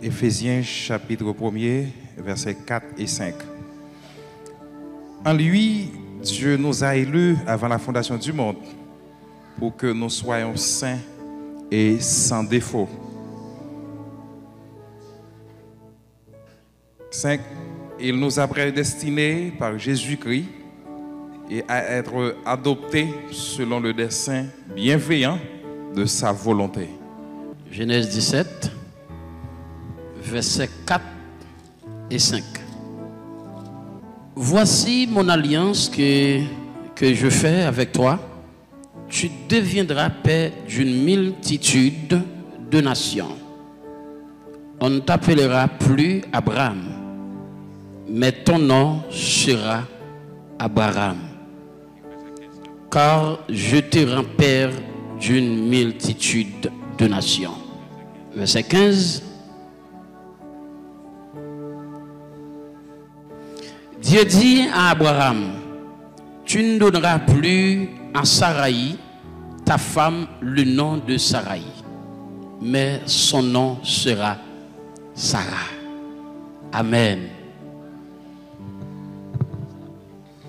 Éphésiens chapitre 1er, versets 4 et 5. En lui, Dieu nous a élus avant la fondation du monde pour que nous soyons saints et sans défaut. 5. Il nous a prédestinés par Jésus-Christ et à être adoptés selon le dessein bienveillant de sa volonté. Genèse 17, versets 4 et 5. Voici mon alliance que je fais avec toi. Tu deviendras père d'une multitude de nations. On ne t'appellera plus Abraham, mais ton nom sera Abraham. Car je te rends père d'une multitude de nations. Verset 15. Dieu dit à Abraham, tu ne donneras plus à Saraï, ta femme, le nom de Saraï, mais son nom sera Sarah. Amen.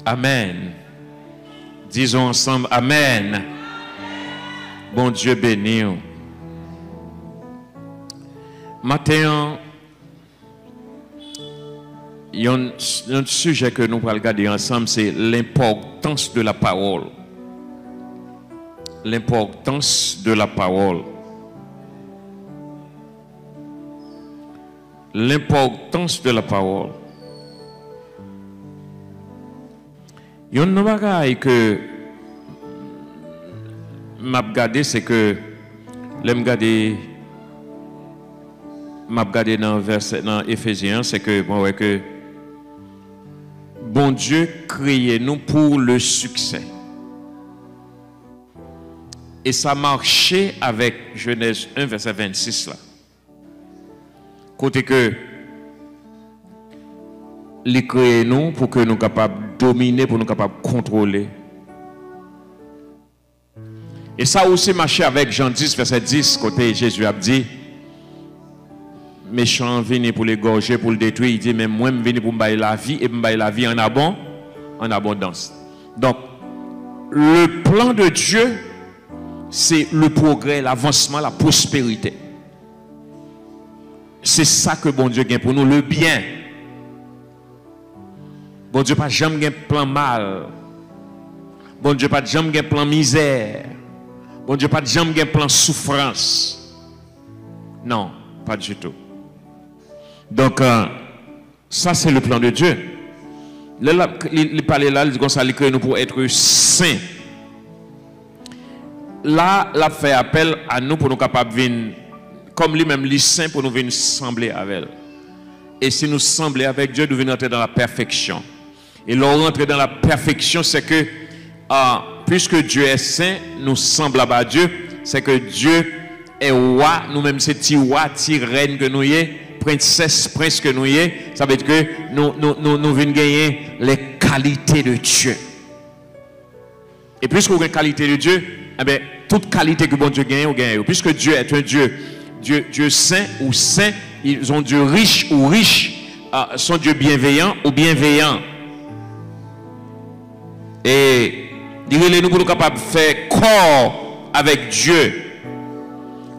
Amen. Disons ensemble Amen. Bon Dieu béni. Matin, il y a un sujet que nous allons regarder ensemble, c'est l'importance de la parole. L'importance de la parole. L'importance de la parole. Il y a une chose que m'a regardé, c'est que m'a regardé dans verset dans Éphésiens, c'est que bon Dieu créé nous pour le succès. Et ça marchait avec Genèse 1 verset 26 là. Côté que il créé nous pour que nous capables dominer, pour nous capables contrôler. Et ça aussi marché avec Jean 10 verset 10 côté Jésus a dit méchant venu pour l'égorger, pour le détruire, il dit mais moi je venu pour me bailler la vie et me bailler la vie en abondance. Donc le plan de Dieu c'est le progrès, l'avancement, la prospérité. C'est ça que bon Dieu gagne pour nous, le bien. Bon Dieu pas jamais un plan mal. Bon Dieu pas jamais un plan misère. Bon Dieu pas jamais un plan souffrance. Non, pas du tout. Donc ça c'est le plan de Dieu. Il parlait là, il dit comme ça, il crée nous pour être saints. Là, il fait appel à nous pour nous capables de venir, comme lui-même, les saints, pour nous venir sembler avec elle. Et si nous semblons avec Dieu, nous venons entrer dans la perfection. Et là, rentrer dans la perfection, c'est que, puisque Dieu est saint, nous semblons à Dieu, c'est que Dieu est roi, nous-mêmes, c'est petit roi, petit reine que nous y est, princesse, prince que nous y est. Ça veut dire que nous venons gagner les qualités de Dieu. Et puisque vous avez la qualité de Dieu, eh bien, toute qualité que bon Dieu gagne, vous gagnez. Puisque Dieu est un Dieu saint ou saint, ils ont Dieu riche ou riche, son Dieu bienveillant ou bienveillant. Et nous pour nous capables de faire corps avec Dieu.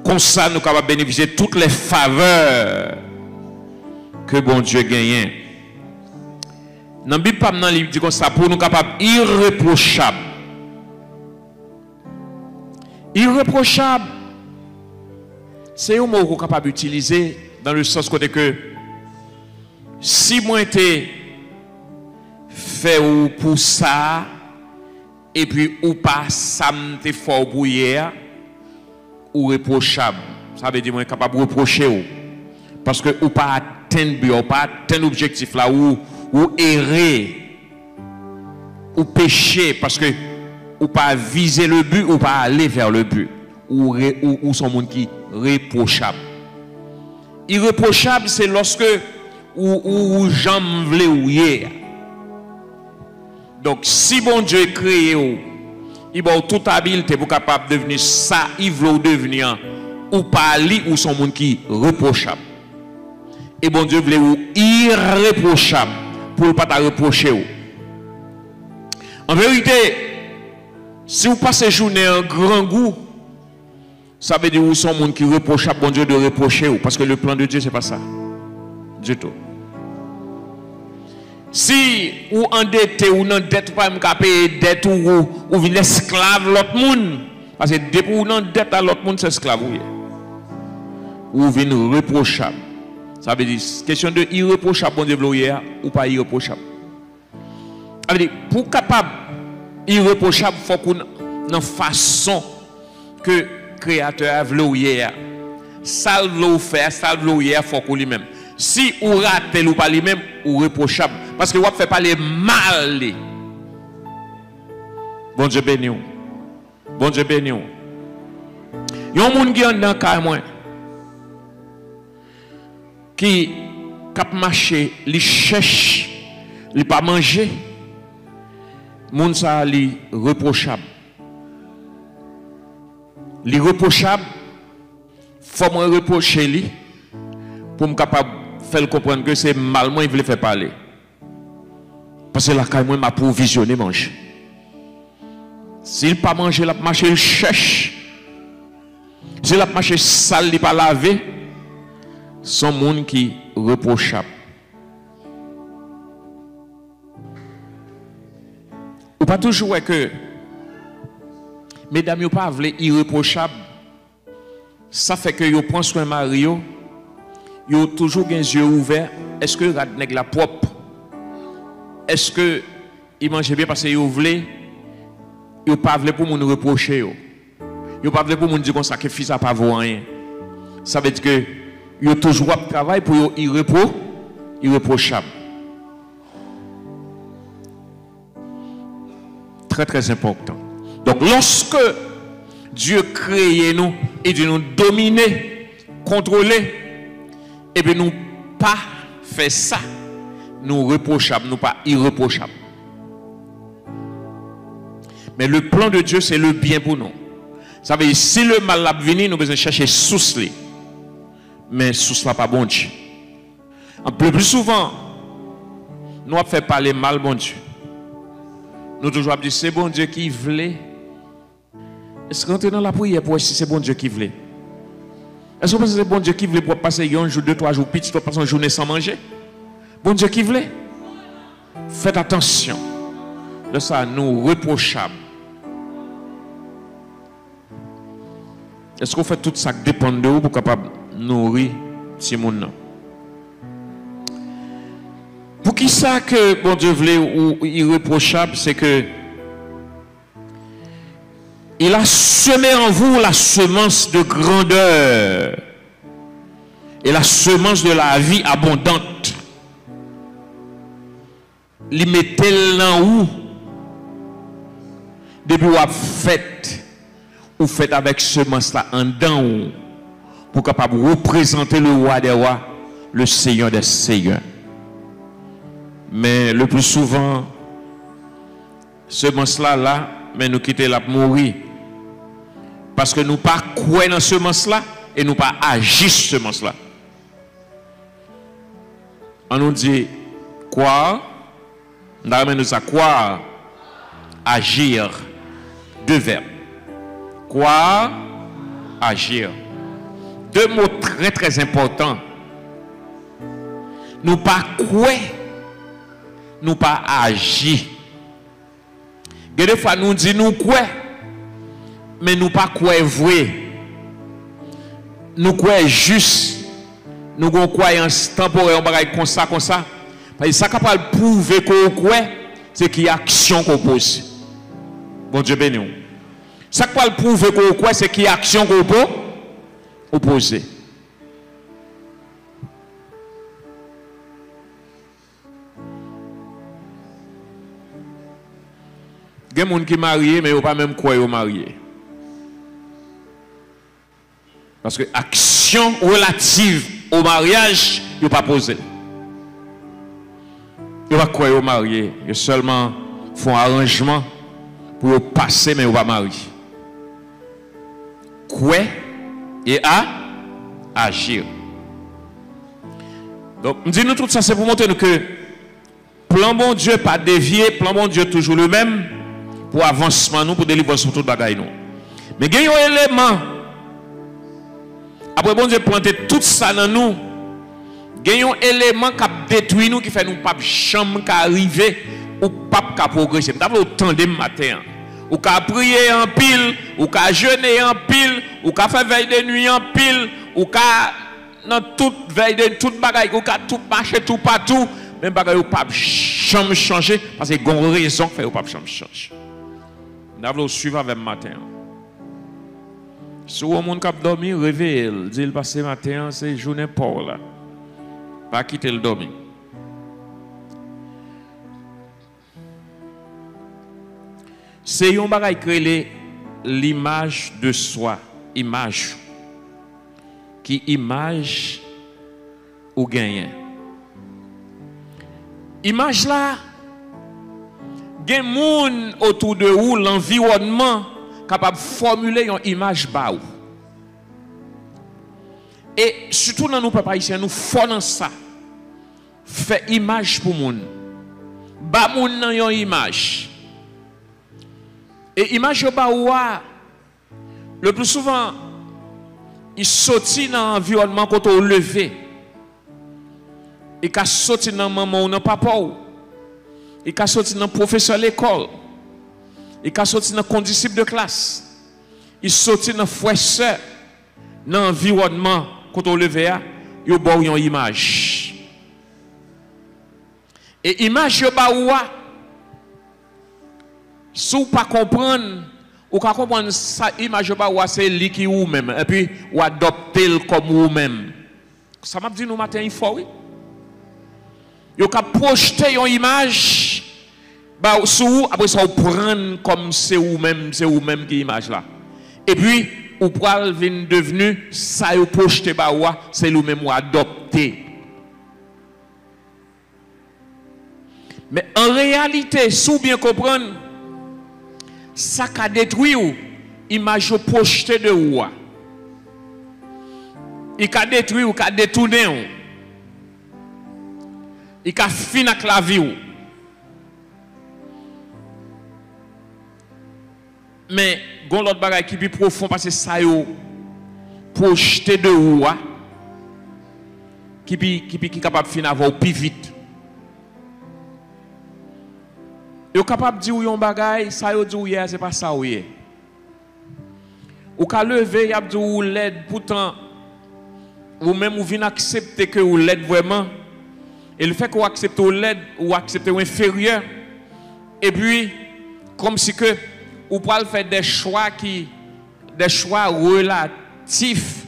Comme ça, nous sommes capables de bénéficier de toutes les faveurs que bon Dieu gagne. Dans la Bible, il dit comme ça, pour nous capables irréprochables. Irréprochable, c'est un mot qu'on est capable d'utiliser dans le sens côté que si moi été fait ou pour ça et puis ou pas ça m'était fort pour hier ou réprochable, ça veut dire moi capable de reprocher ou parce que ou pas atteindre ou pas atteindre l'objectif là ou errer ou pécher parce que ou pas viser le but ou pas aller vers le but ou son monde qui reprochable. Irréprochable c'est lorsque ou j'en voulais ou hier. Donc si bon Dieu créé il a toute habileté pour capable de devenir ça il veut devenir ou pas lui ou son monde qui reprochable. Et bon Dieu voulait ou irréprochable pour ne pas te reprocher. En vérité, si vous passez journée en grand goût, ça veut dire que vous êtes un monde qui reprochable, bon Dieu de reprocher. Parce que le plan de Dieu, ce n'est pas ça. Du tout. Si vous endetté ou non dette, pas me payer dette ou vous venez esclave l'autre monde. Parce que dès que vous n'en dette à l'autre monde, c'est esclave. Ou venez reprochable. Ça veut dire, question de irréprochable, bon Dieu, ou pas irréprochable. Ça veut dire, pour capable irréprochable, il faut qu'on ait une façon que le Créateur a voulu. Ça veut faire, ça veut faire, il faut qu'on lui-même. Si vous ratez ou pas lui-même, ou reprochable. Parce que vous ne faites pas les mal. Bon Dieu béni. Bon Dieu béni. Il y a un monde qui est dans le cas qui cap marché, il cherche, il pas manger, moun ça li reprochable. Li reprochable, faut moi reprocher lui pour me capable faire comprendre que c'est mal moi il veut faire parler. Parce que la caille moi m'a provisionné manger. S'il pas manger, il a marché, il cherche. S'il a marché sale, il pas lavé. Son monde qui reprochable. Ou pas toujours que mesdames yo pas vle irréprochable. Ça fait que yo prend soin Mario, yo toujours les yeux ouverts. Est-ce que rad nèg la propre? Est-ce que il mange bien parce que yo vle yo pas vle pour moun reprocher yo. Yo pas vle pour moun dire comme ça que fils a pas vaut rien. Ça veut dire que yo toujours à travail pour yo irréprochable. Très très important. Donc lorsque Dieu crée nous et de nous dominer, contrôler, et bien nous pas faire ça, nous reprochables, nous pas irréprochables. Mais le plan de Dieu c'est le bien pour nous. Ça veut dire si le mal a venu, nous devons chercher source. Mais source là pas bon Dieu. Un peu plus souvent, nous avons fait parler mal bon Dieu. Nous toujours dit c'est bon Dieu qui voulait. Est-ce qu'on est dans la prière pour si c'est bon Dieu qui voulait? Est-ce que c'est bon Dieu qui voulait pour passer un jour, 2, 3 jours, puis tu passes une journée sans manger? Bon Dieu qui voulait? Faites attention. De ça, nous reprochables. Est-ce qu'on fait tout ça qui dépend de vous pour capable nourrir ces monde? Pour qui ça que bon Dieu voulait ou irréprochable, c'est que il a semé en vous la semence de grandeur et la semence de la vie abondante. Il mettait là où depuis vous faites avec semence là en dedans pour capable représenter le roi des rois, le Seigneur des seigneurs. Mais le plus souvent, semence là, mais nous quittons la pour mourir. Parce que nous pas croire dans ce semence-là et nous pas agir sur ce semence-là. On nous dit quoi? Nous avons ça croire, agir, deux verbes. Croire, agir. Deux mots très très importants. Nous pas croire, nous pas agir. Des fois nous dit nous croire. Mais nous pas croire vrai. Nous croyons juste. Nous avons une croyance temporaire, comme ça. Parce que ça capable prouver qu'on croit, c'est qu'il y a action qu'on pose. Bon Dieu béni. Ça capable prouver qu'on croit, c'est qu'il y a action qu'on pose. Il y a des gens qui sont mariés, mais ils ne pas même croire qu'ils sont mariés. Parce que action relative au mariage, ils ne pas posé. Ils ne pas croire aux mariés. Ils seulement font arrangement pour passer, mais ils ne pas marier. Croire et agir. Donc, dis-nous tout ça, c'est pour montrer que plan bon Dieu pas dévié, plan bon Dieu toujours le même pour avancement nous, pour délivrer sur toute bagaille nous. Mais il y a un élément. Après bon Dieu planter tout ça dans nous, il y a un élément qui détruit nous, qui fait nous pas jamais arriver ou pas progresser. Nous avons autant de matin. Ou qu'à prier en pile, ou qu'à jeûner en pile, ou qu'à faire veille de nuit en pile, ou qu'à dans toute veille de toute bagaille, ou qu'à tout marcher tout partout, même bagaille ou pas jamais changer parce que il y a une raison qui fait ou pas jamais changer. Nous avons suivre avec matin. Si vous monde qui dormi, réveillez-le, dit le passé matin, c'est journée pour là. Pas quitter le dormir. C'est un bagage créé l'image de soi, image qui image ou gagne. Image là, gen moun autour de vous, l'environnement capable de formuler une image ba ou. Et surtout dans nos papa ici, nous faisons ça. Fait image pour moun. Ba moun nan yon image. Et image ba ou le plus souvent il sorti dans l'environnement quand on levé. Il ka sorti dans maman ou dans papa ou. Il ka sorti dans professeur de l'école. Il ka sorti dans condisciple de classe. Il sorti dans frère sœur dans l'environnement quand on levé yo ba ou yon image. Et image yo ba ou si vous ne comprenez pas, vous comprendre ça, image ba ou c'est lui qui ou même et puis ou adopter comme vous même. Ça m'a dit nous matin il faut oui. Vous pouvez projeter une image sur vous, après ça vous prendre comme c'est vous-même qui image là. Et puis vous pouvez venir devenu ça vous projeter ba ou c'est vous-même ou adopter. Mais en réalité, si vous bien comprendre ça qui a détruit ou image projetée de ou. Il a détruit ou a détourné ou. Il a fini avec la vie ou. Mais gon l'autre bagage qui est plus profond parce que ça yo projeté de ou qui est capable de finir avoir plus vite. Yo capable de dire ou yon bagay, ça yo dit ou hier, c'est pas ça ou hier. Ou ka lever, y a dit ou l'aide, pourtant, ou même ou vient accepter que ou l'aide vraiment. Et le fait qu'on accepte ou l'aide, ou accepte ou inférieur, et puis, comme si que, ou pouvez faire des choix relatifs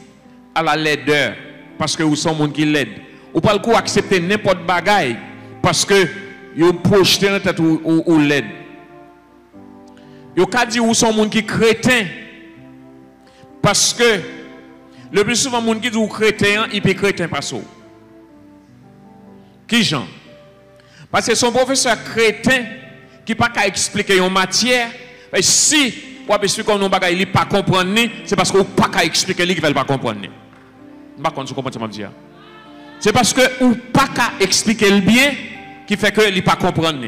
à la laideur, parce que vous sont monde qui l'aide. Ou pouvez accepter n'importe bagay, parce que vous projetez dans la tête ou l'aide. Vous pouvez dire que vous sont monde qui crétin, parce que le plus souvent, les gens qui disent crétin, ils peuvent crétin pas ça. Qui Jean? Parce que son professeur crétin qui n'a pas qu'à expliquer une matière, et si vous expliquer qu'on n'a pas comprendre, c'est parce que vous n'avez pas qu'à expliquer qu'il ne veut pas comprendre. Je ne sais pas si vous comprenez. C'est parce que vous n'avez pas qu'à expliquer le bien qui fait qu'il ne pas comprendre.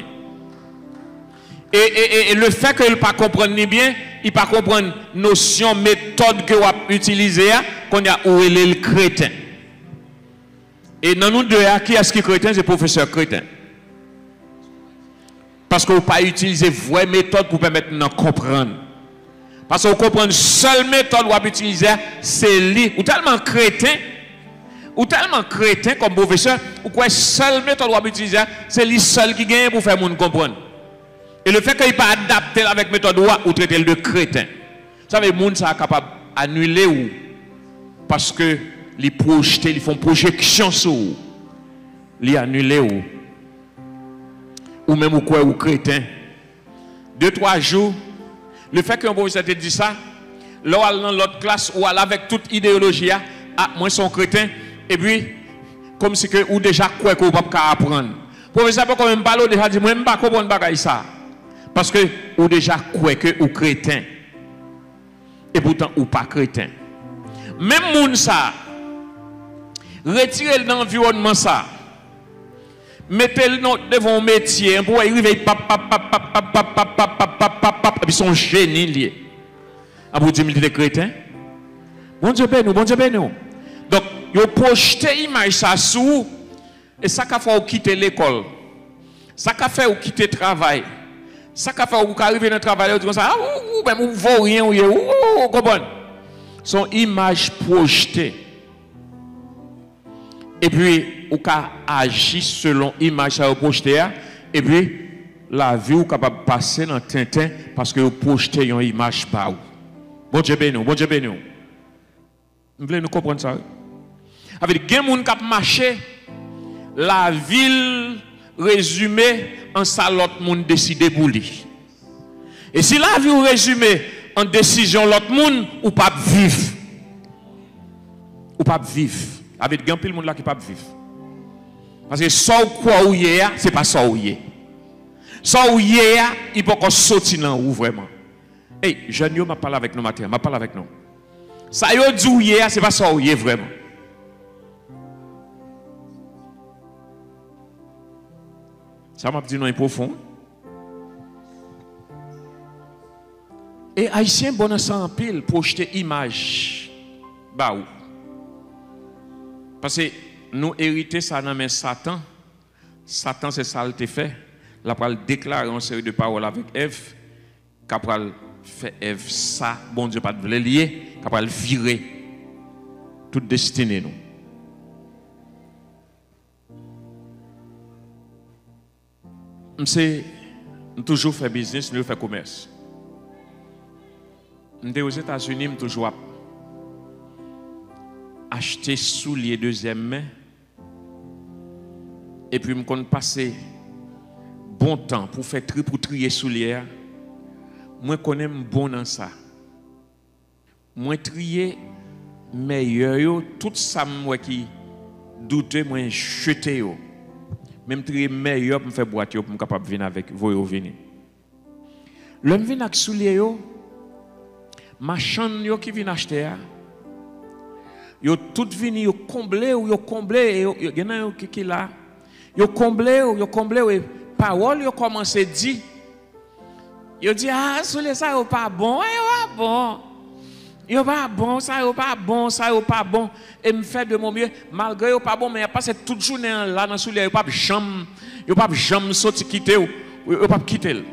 Et le fait qu'il ne pas comprendre bien, il ne pas comprendre notion, méthode que vous avez utilisée, qu'on a où est le crétin. Et dans nous deux, qui est-ce qui est crétin? C'est le professeur crétin. Parce que vous n'avez pas utilisé vraie méthode pour permettre de comprendre. Parce que vous comprenez, seule méthode que vous avez utilisée, c'est lui. Ou tellement crétin comme professeur, ou quoi, seule méthode que vous avez utilisée, c'est lui seul qui gagne pour faire monde comprendre. Et le fait qu'il n'est pas adapté avec méthode ou traiter de crétin. Ça veut dire que les gens sont capables d'annuler ou parce que les projeter, ils font projection sur vous. Les annuler ou même ou quoi ou crétin. 2-3 jours, le fait qu'un professeur te dit ça, là dans l'autre classe ou avec toute idéologie, moi son crétin, et puis comme si que ou déjà quoi qu'on va pas apprendre. Le professeur peut quand même parler déjà dit moi même pas comprendre bagaille ça. Parce que ou déjà quoi que ou crétin. Et pourtant ou pas crétin. Même moun ça retirer l'environnement ça. Mettez-le devant un métier, pour arriver, et puis son génie lié. Ah, vous dites, il est chrétien? Bon Dieu béni, bon Dieu béni. Donc, vous projetez l'image ça sous, et ça qu'a fait quitter l'école. Ça qu'a fait quitter le travail. Ça qu'a fait arriver dans le travail, vous dites ça, ah, vous ne voyez rien, vous comprenez? Son image projetée. Et puis, vous agissez selon l'image à projeter. Et puis, la vie est capable de passer dans Tintin parce que vous projetez une image par vous. Bon Dieu béni, bon Dieu béni. Vous voulez nous comprendre ça? Avec des gens qui marché, la ville résumée en ça, l'autre monde décide pour lui. Et si la vie résumée en décision, l'autre monde, ou pas vivre. Ou pas vivre. Avec des gens là qui ne peuvent pas vivre. Parce que ça ou quoi ou hier, ce n'est pas ça ou hier. Ça ou hier, il peut pas sortir dans ou vraiment. Hey, jeune, je parle avec nous matin, je parle avec nous. Ça yo dit ou hier, ce n'est pas ça ou hier vraiment. Ça m'a dit non, profond. Et Haïtien, bon sang en pile, projeter image. Bah ou. Parce que nous héritons ça dans main Satan. Satan, c'est ça qu'il fait. Il a déclaré une série de paroles avec Ève. Qu'après fait Ève ça, bon Dieu, pas de lier. Qu'après virer toute destinée nous. Nous toujours fait business, nous fait commerce. Nous aux États-Unis, nous toujours acheter souliers deuxième main et puis me passer bon temps pour faire tri pour trier souliers. Moi connais bon dans ça. Moi trier meilleur tout ça moi qui doute moi jeter yo. Même trier meilleur pour me faire boîte pour me capable venir avec vous venir. L'homme vient avec souliers yo machin yo qui vient acheter yo tout vini yo comblé ou yo comblé yo gena qui là yo comblé et parole yo commencé dit yo dit ah soule ça yo pas bon yo pas bon ça yo pas bon et me fait de mon mieux malgré yo pas bon mais passé toute journée là dans soule yo pas jamais sorti quitter yo pas quitter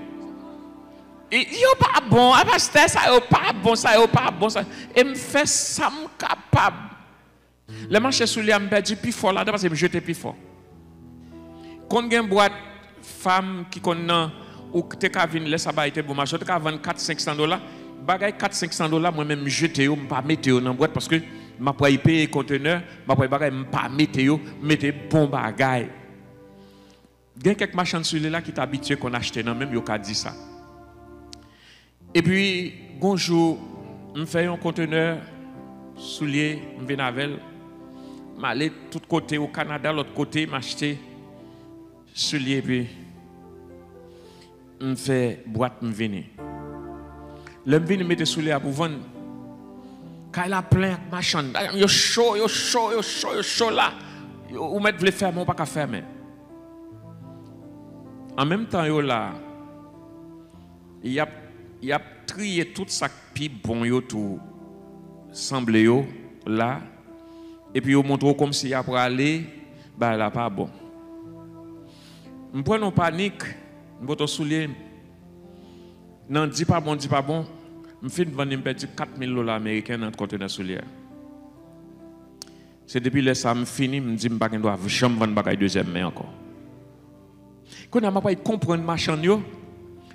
yo pas bon pasteur ça yo pas bon ça et me fait ça me capable. Les marchés sous les perdu plus fort là parce que me jeter plus fort. Quand une boîte femme qui connaît ou te ka vinn laisse ça bailler bon marché te ka vendre $400-500 bagay $400-500 moi même jeter yo pas mettre yo dans boîte parce que m'a pas payer conteneur m'a pas bagay pas mettre yo mettre bon bagay. Gen quelques marchands sur là qui t'habitué qu'on acheter non même yo ka dit ça. Et puis bonjour me fait un conteneur soulier me vinn avec m'aller tout côté au Canada l'autre côté m'acheter soulier puis me fait boîte me venir l'homme vient mettre soulier pour vendre quand il a plein machin yo chaud là ou mettre veut faire mon pas qu'à fermer en même temps yo là il a trié tout ça pi bon yo tout semble yo là et puis yo montre comme si après aller bah là pas bon me prend en panique me to soulier non dit pas bon me fin vendre me perdu $4,000 américains dans conteneur soulier c'est depuis là ça me fini me dit me pas doit jamais vendre bagay deuxième main encore quand on m'a pas comprendre marchand yo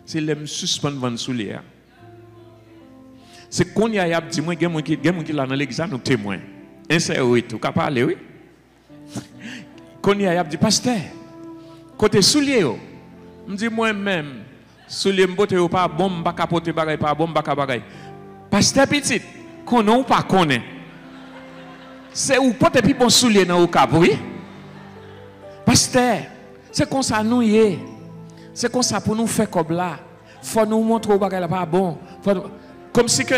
c'est le me suspendre vendre soulier c'est qu'on y a dit moi gen qui là dans l'examen nous témoin insérer tout capable parler oui qu'on y a dit pasteur côté soulier yo me dit moi même soulier m'bote yo pas bon pas capoter bagay pas bon pas bagay pasteur petit connait ou pas connait c'est ou porter puis bon soulier dans au cap oui pasteur c'est comme ça nous y c'est comme ça pour nous faire comme là faut nous montrer au bagay là pas bon comme si que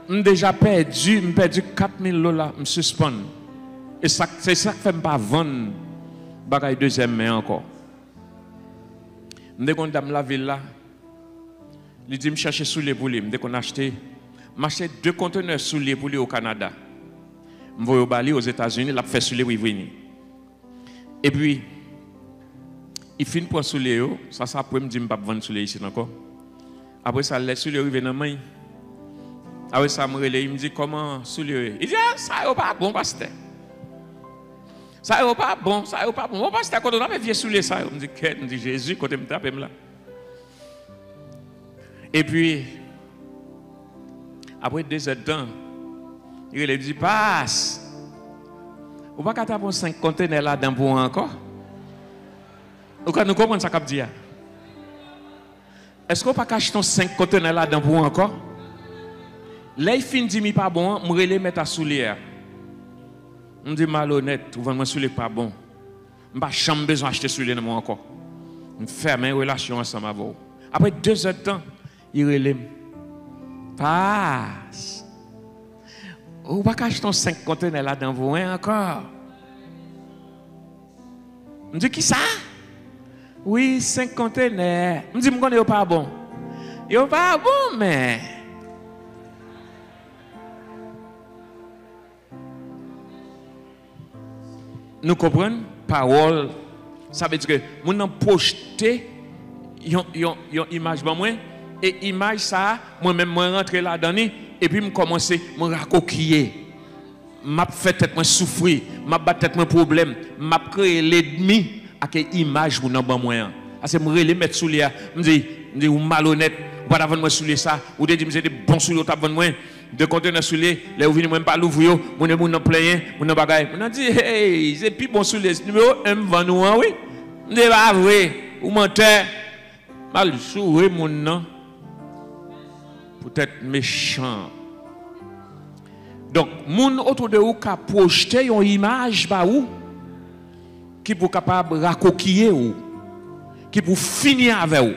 déjà perdu $4,000 me suspend Et c'est ça qui fait pas vendre bagaille deuxième main encore. Dès qu'on dame la ville là, il dit me chercher sous les poules, dès qu'on acheté, m'acheter 2 conteneurs sous les poules au Canada. M'voye au Bali aux États-Unis, l'a fait sous les venir. Et puis il finit pour sous les ça après me dit me pas vendre sous les ici encore. Après ça laisse sous les rive dans main. Après ça me relève, il me dit comment sous les. Il dit ça est pas bon pasteur. Ça est pas bon, ça est pas bon. Parce que quand on a vieux sous les ça, on me dit qu'est-ce me dit Jésus quand il me tape là. Et puis après 2 heures de temps, il lui dit passe. Ou pas qu'à 5 conteneurs là dedans pour encore. Ou quand nous comprenons ça qu'a dit. Est-ce qu'on pas acheter 5 conteneurs là dedans pour encore? Là il finit dit pas bon, me relé mettre à soulière. On dit malhonnête, ou vraiment soulier pas bon. Je n'ai pas jamais besoin d'acheter soulier moi encore. On ferme une relation ensemble avec vous. Après 2 heures de temps, il relève. Passe. Ou pas acheter 5 conteneurs là dans vous encore. On dit qui ça? Oui, 5 conteneurs. On dit me connais pas bon. Yo pas bon mais nous comprenons, parole, ça veut dire que nous avons projeté une image pour moi, et image ça, moi-même, je rentre là-dedans, et puis je commence à me racoquiller. Je fais tête moi souffrir, je bats tête moi problème, je crée l'ennemi avec image pour nous moi. C'est me relé mettre sous les, me dit ou malhonnête, ou pas avant moi sous les ça, ou de dire me des bons sous les avant moi. De conteneurs sous les, là où venez pas l'ouvrir, mon en plein, mon bagaille. On a dit hey, c'est plus bon sous les numéro 1 va nous oui. C'est pas vrai, ou menteur. Mal joué mon nom. Peut-être méchant. Donc moun autour de vous qui a projeté une image ba ou qui pour capable racoquiller ou qui pour finir avec vous.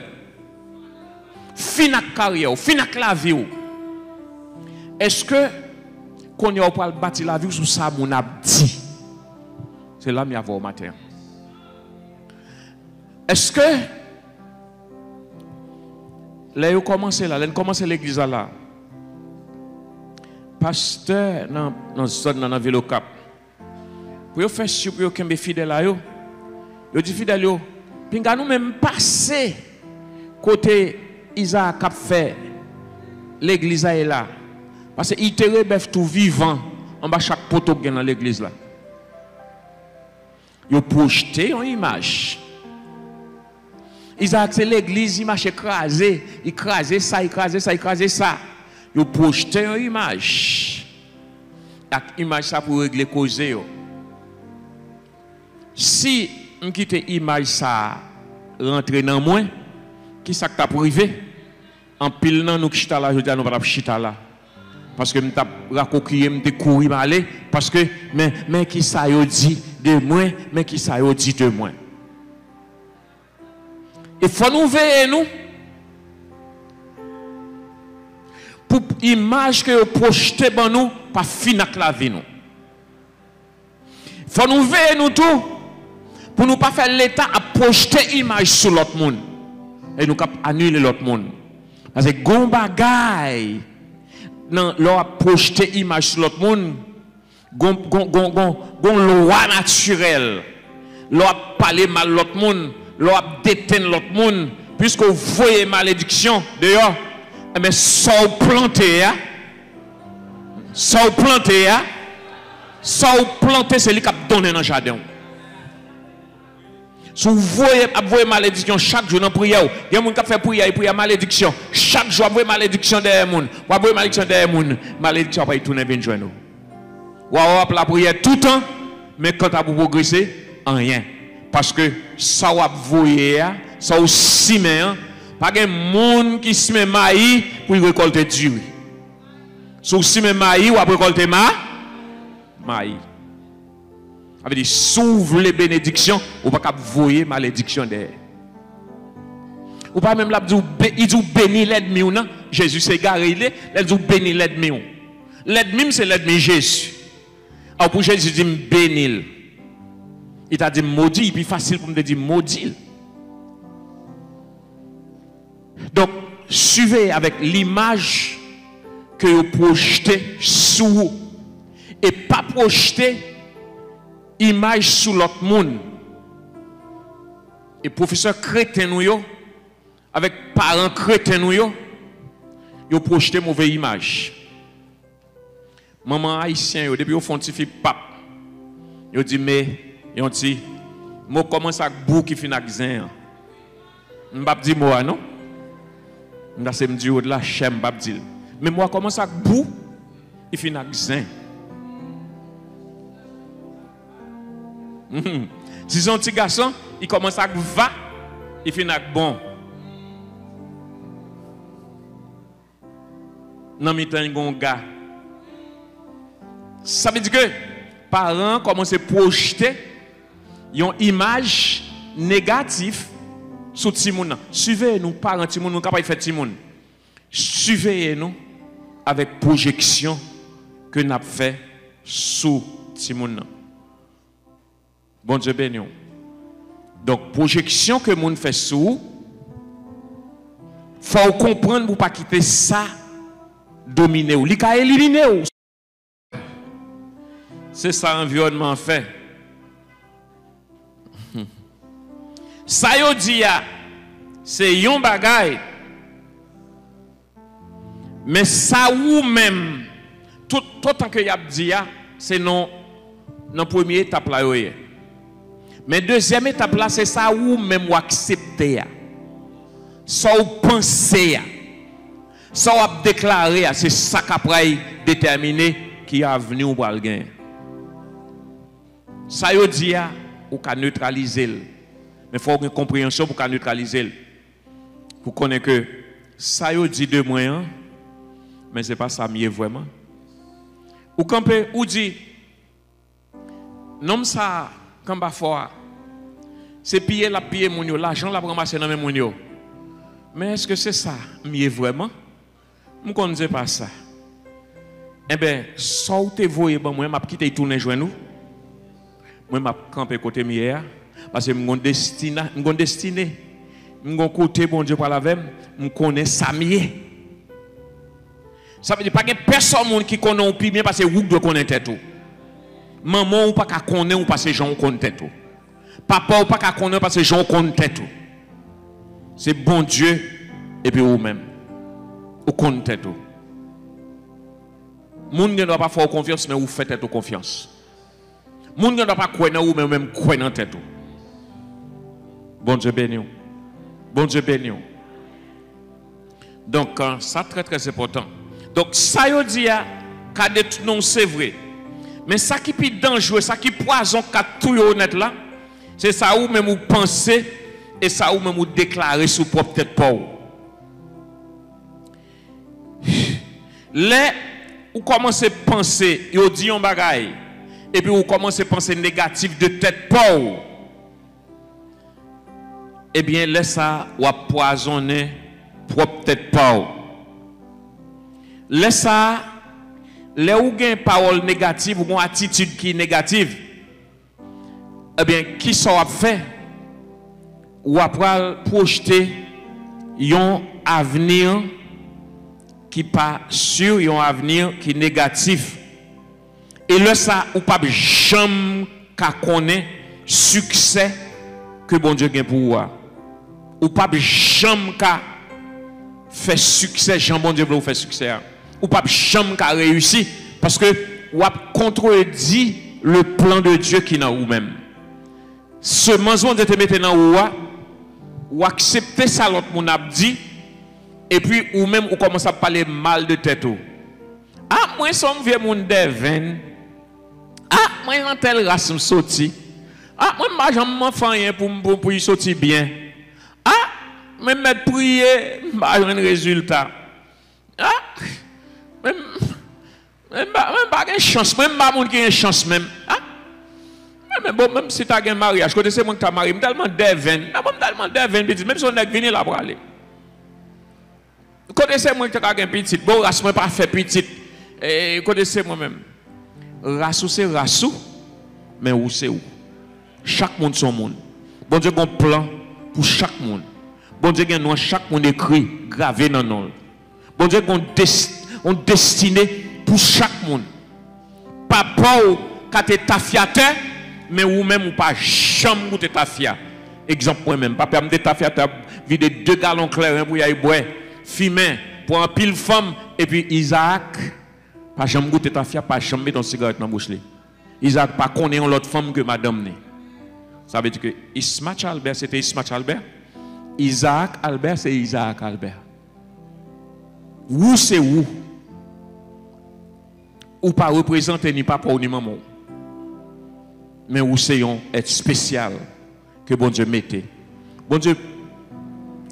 Finir la carrière, finir la vie ou. Est-ce que qu'on y a pas bâti la vie sous ça mon a dit? C'est là m'y avoir au matin. Est-ce que là vous commencez là, l'église là. Pasteur dans zone dans ville au Cap. Pour faire sûr pour que fidèle là yo. Yo dit fidèle yo, pinga nous même passer côté Isaac a fait l'église est là. Parce qu'il te rebeffe tout vivant en bas chaque poteau qui est dans l'église là. Il a projeté une image. Isaac c'est l'église, il marche écrasé ça. Il a projeté une image. Et image ça pour régler cause. Si on quitte l'image ça rentrer dans moi, qui ça t'a privé? En pile nan nous chita là, je dis nous pas chita là. Parce que m't'a racoquillé, m't'a couru m'aller parce que mais qui ça yo dit de moi, mais qui ça yo dit de moi. Il faut nous veiller nous pour image que vous projetez dans nous pas finir la vie nous. Il faut nous veiller nous tout pour nous pas faire l'état à projeter image sur l'autre monde et nous annuler l'autre monde. Parce que gon bagay nan leur projeter image sur l'autre monde gon loi naturelle leur parler mal l'autre monde leur déteindre l'autre monde puisque vous voyez malédiction dehors mais sans planter c'est lui qui a donné dans le jardin. Si vous voyez malédiction chaque jour dans la prière, il y a des gens qui font prière et prière malédiction. Chaque jour, vous voyez malédiction derrière les gens. Vous voyez malédiction derrière les gens. Malédiction va y tourner bien joindre. Vous avez la prière tout le temps, mais quand vous progressez, rien. Parce que ça vous voyez, ça vous simé, pas de monde qui se met maïs pour récolter du riz. Si vous simé maïs, vous récoltez maïs. Ça veut dire, s'ouvre les bénédictions, ou pas voyer malédiction derrière. Ou pas même là, il dit béni l'ennemi ou non. Jésus s'est garé, il dit béni l'ennemi. L'ennemi, c'est l'ennemi Jésus. Alors pour Jésus dit bénil. Il t'a dit maudit, puis facile pour me dire maudit. Donc, suivez avec l'image que vous projetez sous vous. Et pas projeter image sous l'autre monde. Et professeur crétin nous, avec parents crétins nous, ils projeté mauvaise image. Maman haïtien, depuis au fond, petit pape. Ils dit mais ils dit moi commence à bou qui fin avec zin. M'pa dit moi non. M'da c'est me dire là chem m'pa dire. Mais moi commence à bou il fin avec zin. Si son petit garçon, il commence à va, il finit avec bon. Non, mais il y a un gars. Ça veut dire que parents commencent à projeter une image négative sur Timoun. Suivez-nous, parents Timoun, nous sommes capables de faire Timoun. Suivez-nous avec projection que nous avons fait sous Timoun. Bon Dieu béni. Donc, projection que moun fait sous, faut comprendre pour pas quitter ça dominer ou, li ka éliminer ou. C'est ça l'environnement fait. Ça yo dit c'est yon bagay. Mais ça ou même tout tant que y a dit c'est non première étape là yo. Mais deuxième étape là, c'est ça ou même ou accepter. Ça ou penser. Ça ou déclarer. C'est ça qui après déterminer qui a venu ou pas le gain. Ça y dit ou qu'à neutraliser. Mais il faut une compréhension pour qu'à neutraliser. Pour connaître que ça y dit de moi, mais ce n'est pas ça mieux vraiment. Ou camper ou dit non ça quand parfois c'est piller la piller mon yo, l'argent la ramasser dans mon yo. Mais est-ce que c'est ça mieux vraiment? Je ne connais pas ça. Eh bien, ça ou te voyez bon moi m'a quitté tourner joindre nous. Moi m'a camper côté mieux parce que mon destiné, mon côté bon Dieu par la même, me connais ça mieux. Ça veut dire pas que personne qui connaît plus bien parce que vous doit connaître tout. Maman ou pas qu'à connaître ou parce que gens connaissent tout. Papa ou pas qu'à connaître parce que gens connaissent tout. C'est bon Dieu et puis vous-même. Vous connaissez tout. Moun ne doit pas faire confiance mais vous faites tout confiance. Moun ne doit pas croire en vous mais vous-même croire en tête tout. Bon Dieu béni. Bon Dieu béni. Donc ça très très important. Donc ça yo dit non c'est vrai. Mais ça qui est dangereux, ça qui poison qu'à tout honnête là, c'est ça où même vous pensez et ça où même vous déclarez sous propre tête pour vous. Là, vous commencez à penser, vous dites un bagaille, et puis vous commencez à penser négatif de tête pour vous. Eh bien, là, ça, vous poisonner propre tête pour vous. Là, ça, là où vous avez une parole négative ou une attitude qui est négative, eh bien, qui ça va faire? Ou après projeter un avenir qui n'est pas sûr, un avenir qui est négatif. Et là, ça, ou pas jamais connaître succès que bon Dieu a pour vous. Ou pas jamais faire succès, Jean bon Dieu veut vous faire succès. Ou pas jamais réussir parce que ou a contredit le plan de Dieu qui est dans vous-même. Ce mensonge de te mettre dans vous, ou accepter ça l'autre monde a dit et puis ou même ou commence à parler mal de tête. Ah moi son vieux monde de 20. Ah moi dans telle race me sorti. Ah moi pas jamais faire rien pour y sortir bien. Ah même mettre prier pas un résultat. Ah même pas une chance, même pas monde qui a une chance même. Ah mais bon, même si tu as un mariage, quand c'est moi qui t'as marié, je me tellement devine, même si on est venu là pour aller. Quand c'est moi qui t'as un petit, bon, race moi pas fait petit, quand c'est moi-même. Race c'est race, mais où c'est où? Chaque monde son monde. Bon Dieu a un plan pour chaque monde. Bon Dieu a un chaque monde écrit, gravé dans nous. Bon Dieu a une destinée pour chaque monde. Papa quand tu es tafiateur, mais ou même ou pas jamais goûter tafia. Exemple moi même, papa me tafia tu vide 2 gallons clairs pour y aller boire, fumer pour un pile femme et puis Isaac pas jamais goûter tafia, pas jamais mettre une cigarette dans bouche. Isaac pas connaît l'autre femme que madame né. Ça veut dire que Ismaël Albert c'était Ismaël Albert. Isaac Albert c'est Isaac Albert. Où c'est où? Ou pas représenter ni papa ni maman. Mais où c'est un être spécial que bon Dieu mettait. Bon Dieu,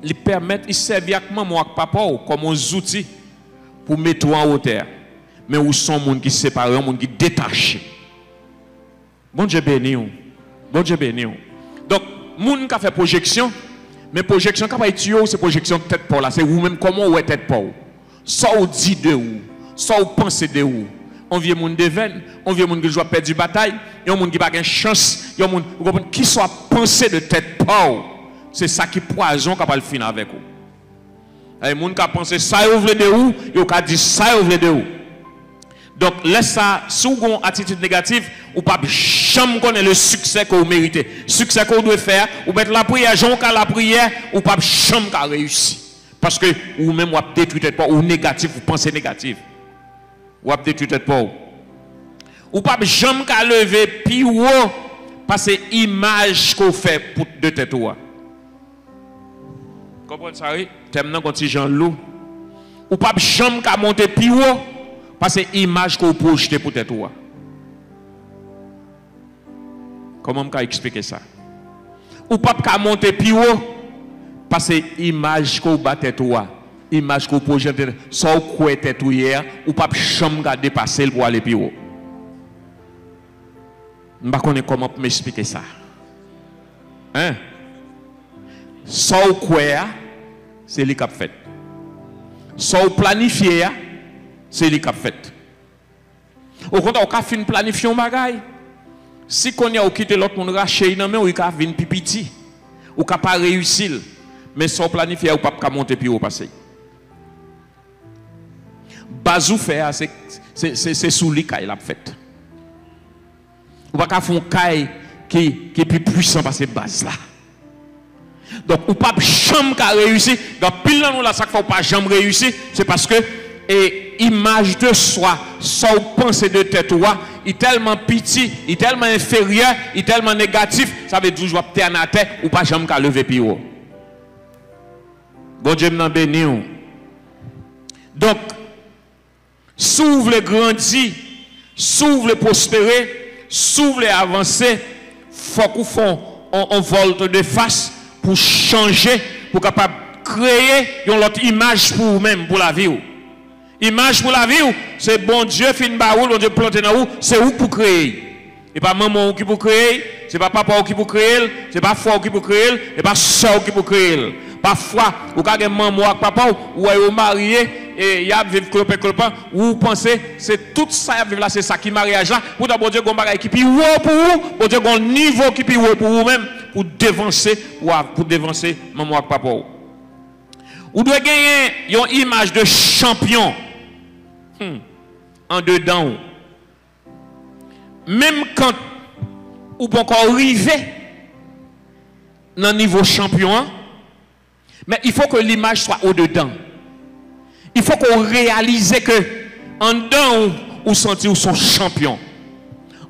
il permet, il sert avec maman et papa comme un outil pour mettre en hauteur. Mais où sont les gens qui séparent, les gens qui détachent. Bon Dieu béni. Bon Dieu béni. Donc, les gens qui font projection, mais projection, quand on c'est projection de tête pour là. C'est vous-même comment vous êtes tête pour. Soit vous dit de vous, soit vous pensez de vous. On vient moun de veine, on vient moun qui joue perdre du bataille, et on moun qui pas de chance, et on moun qui soit pensé de tête pour. C'est ça qui poison capable finir avec vous. Et moun qui pensé ça vous voulez de vous, et qui dit ça vous voulez de vous. Donc laisse ça sous une attitude négative ou pas jamais connaître le succès que vous méritez. Succès que vous devez faire, ou mettre la prière, Jean la prière ou pas jamais réussir. Parce que ou même vous détruire tête pour ou négatif, vous pensez négatif. Ou avez détruire tête pour ou pas jamais qu'à lever puis ou parce que image qu'on fait pour de tête ou comprenez ça oui terminant quand Jean loup ou pas jamais qu'à monter puis ou parce que image qu'on projette pour tête ou comment m'ka expliquer ça ou pas qu'à monter puis ou parce que image qu'on bat tête ou image qu'on projette sans quoi tête ou hier ou pas jamais qu'à dépasser pour aller puis ou je ne sais pas comment m'expliquer ça. Hein? Sans quoi, c'est lui qui a fait. Sans planifier, c'est lui qui a fait. Au contraire, on a fait une planification bagaille. Si on a quitté l'autre monde raché, on a fait une pipiti. On n'a pas réussi. Mais sans planifier, on ne peut pas monter puis passer. Bazou fait, c'est sous lui qu'il a fait. Ou pas faire un caille qui est plus puissant parce que base là. Donc ou pas jamais réussir. Donc pile là nous là ça fait pas jamais réussir, c'est parce que image de soi, sans penser de tête toi, est tellement petit, est tellement inférieur, est tellement négatif, ça veut dire toujours terre à terre ou pas jamais lever puis haut. Bon Dieu m'en béni. Donc s'ouvre le grandir, s'ouvre le prospérer, s'ouvre les avancer, faut qu'on fasse un volte de face pour changer, pour capable créer une autre image pour vous-même, pour la vie. Image pour la vie, c'est bon Dieu fin baoul, bon Dieu planté dans vous, c'est vous pour créer. Et pas maman qui pour créer, c'est pas papa qui pour créer, c'est pas frère qui pour créer, et pas soeur qui pour créer. Parfois, vous avez maman ou papa ou vous marié et il y a vivre clopin vous pensez c'est tout ça vivre là c'est ça qui mariage là pour d'abord Dieu gon bagay qui pi haut pour vous pour Dieu gon niveau qui pi haut pour vous même pour devancer maman ou papa. Vous devez gagner une image de champion en dedans. Même quand ou pas encore arriver dans le niveau champion, mais il faut que l'image soit au-dedans. Il faut qu'on réalise que en dedans ou sentir ou son champion.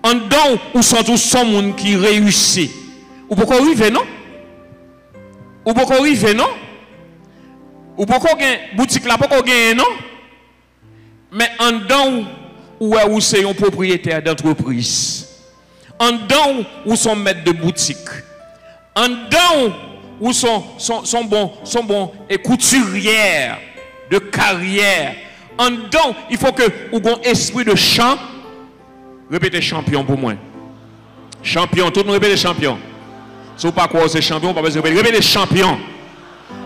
En dedans ou sentir son monde qui réussit. Ou pourquoi arriver non? Ou pourquoi arriver non? Ou pourquoi gagner boutique là pourquoi gagner non? Mais en dedans ou c'est un propriétaire d'entreprise. En dedans ou son maître de boutique. En dedans ou son bon et couturière de carrière. En dedans, il faut que vous ayez un esprit de champ. Répétez champion pour moi. Champion, tout le monde répète champion. Si vous ne savez pas quoi c'est champion, vous ne pouvez pas répéter champion.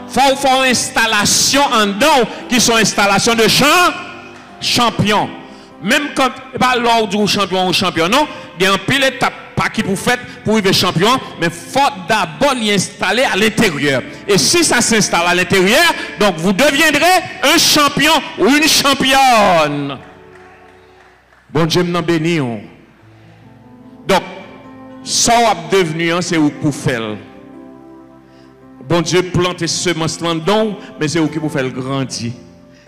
Il faut faire une installation en dedans qui sont installations de champion. Même quand, pas lors du champion ou champion, non, il y a un pile étape pas qui pour faire pour arriver champion, mais il faut d'abord l'y installer à l'intérieur. Et si ça s'installe à l'intérieur, donc vous deviendrez un champion ou une championne. Bon Dieu m'en bénit. Donc, ça va devenir, c'est où pour faire. Bon Dieu plante semence là-dedans, mais c'est où qui pour faire grandir.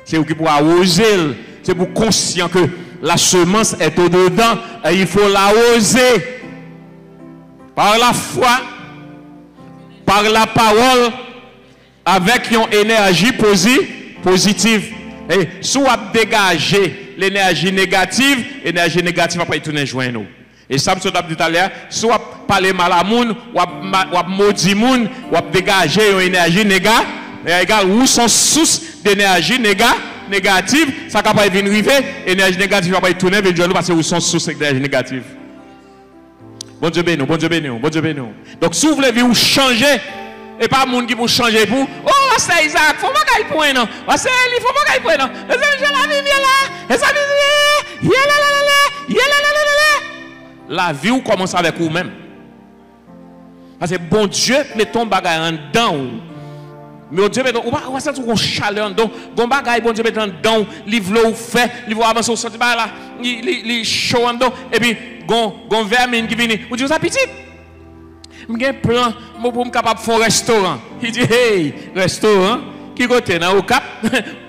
C'est où qui pour arroser. C'est pour conscient que la semence est au-dedans et il faut l'arroser. Par la foi, par la parole, avec une énergie positive. Et si on dégager l'énergie négative va pas y tourner joindre nous. Et ça, je vous dit tout à l'heure, si on parle mal à moun, ou maudit moun, ou dégager une énergie négative, ou son source d'énergie négative, ça va pas venir arriver, l'énergie négative va pas y tourner, parce que son source d'énergie négative. Bon Dieu béni, bon Dieu béni, bon Dieu béni. Donc si vous voulez vous changer, et pas moun qui vous changer pour, oh c'est Isaac, faut pas qu'il point non. C'est Eli, faut pas qu'il point non. Les amis, la vie là. Les amis, la vie ou commence avec vous-même. Parce que bon Dieu met ton bagage en dedans. Mais Dieu met on va sentir qu'on chaleur en dedans. Bon bagage bon Dieu met en dedans, livre ou fait, livre avancer au sentiment là, li chaud en dedans et puis gon vermine qui vient. Vous dites ça petit. J'ai un plan pour me capable de faire un restaurant. Il dit hey, restaurant qui côté dans au cap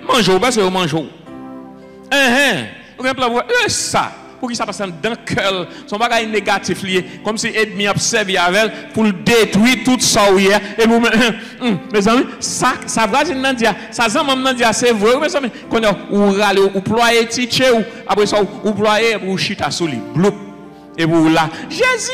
mangeau parce que mangeau. Vous avez un plan pour ça. Pour qu'il ça passe dans le cœur, son bagage négatif lié, comme si ennemi a servi avec pour détruire tout ça hier. Et vous, mes amis, ça va dire, ça va dire, c'est vrai, mes amis, quand vous râlez, vous ployez, tiché, ou après ça, vous ployez, vous chita sous lui, bloup, et vous là, Jésus,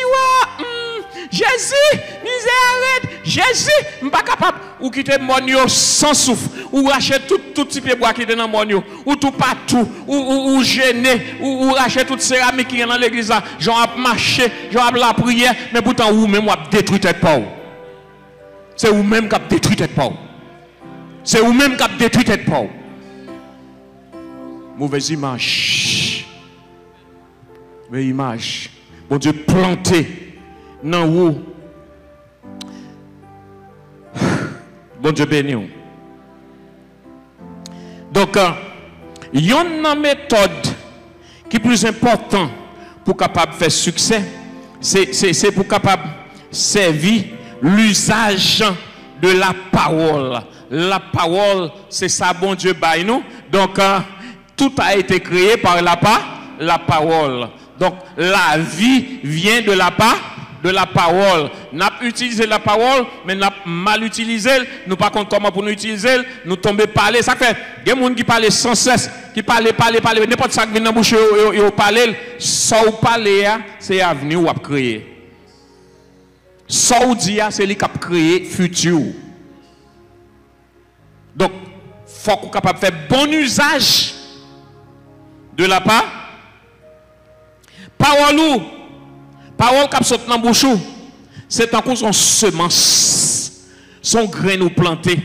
miséricorde, Jésus, je ne suis pas capable de quitter mon sans souffle, ou racher tout petit peu bois qui est dans mon ou tout partout, ou gêner, ou racher toute céramique qui est dans l'église, j'en ai marché, j'en ai la prière, mais pourtant vous-même, vous avez détruit tête pauvre. C'est vous-même qui avez détruit tête pauvre. C'est vous-même qui avez détruit tête pauvre. Mauvaise image. Mauvaise image. Bon Dieu, planté. Non, où? Bon Dieu béni. Donc, il y a une méthode qui est plus importante pour capable faire succès. C'est pour capable servir l'usage de la parole. La parole, c'est ça, bon Dieu, baille nous. Donc, tout a été créé par la parole. Donc, la vie vient de la parole. Nous avons utilisé la parole, mais nous avons mal utilisé. Nous ne savons pas comment pour nous utiliser. Nous tombons parler. Ça fait, il y a des gens qui parlent sans cesse, qui parlent. N'importe ça qui vient dans la bouche, ils parlent. Ça ou parler, c'est l'avenir ou à créer. Ça ou dire, c'est lui qui a créé le futur. Donc, il faut qu'on soit capable de faire bon usage de la parole. Parole qui saute dans la bouche, c'est en cause son semence, son grain nous planté.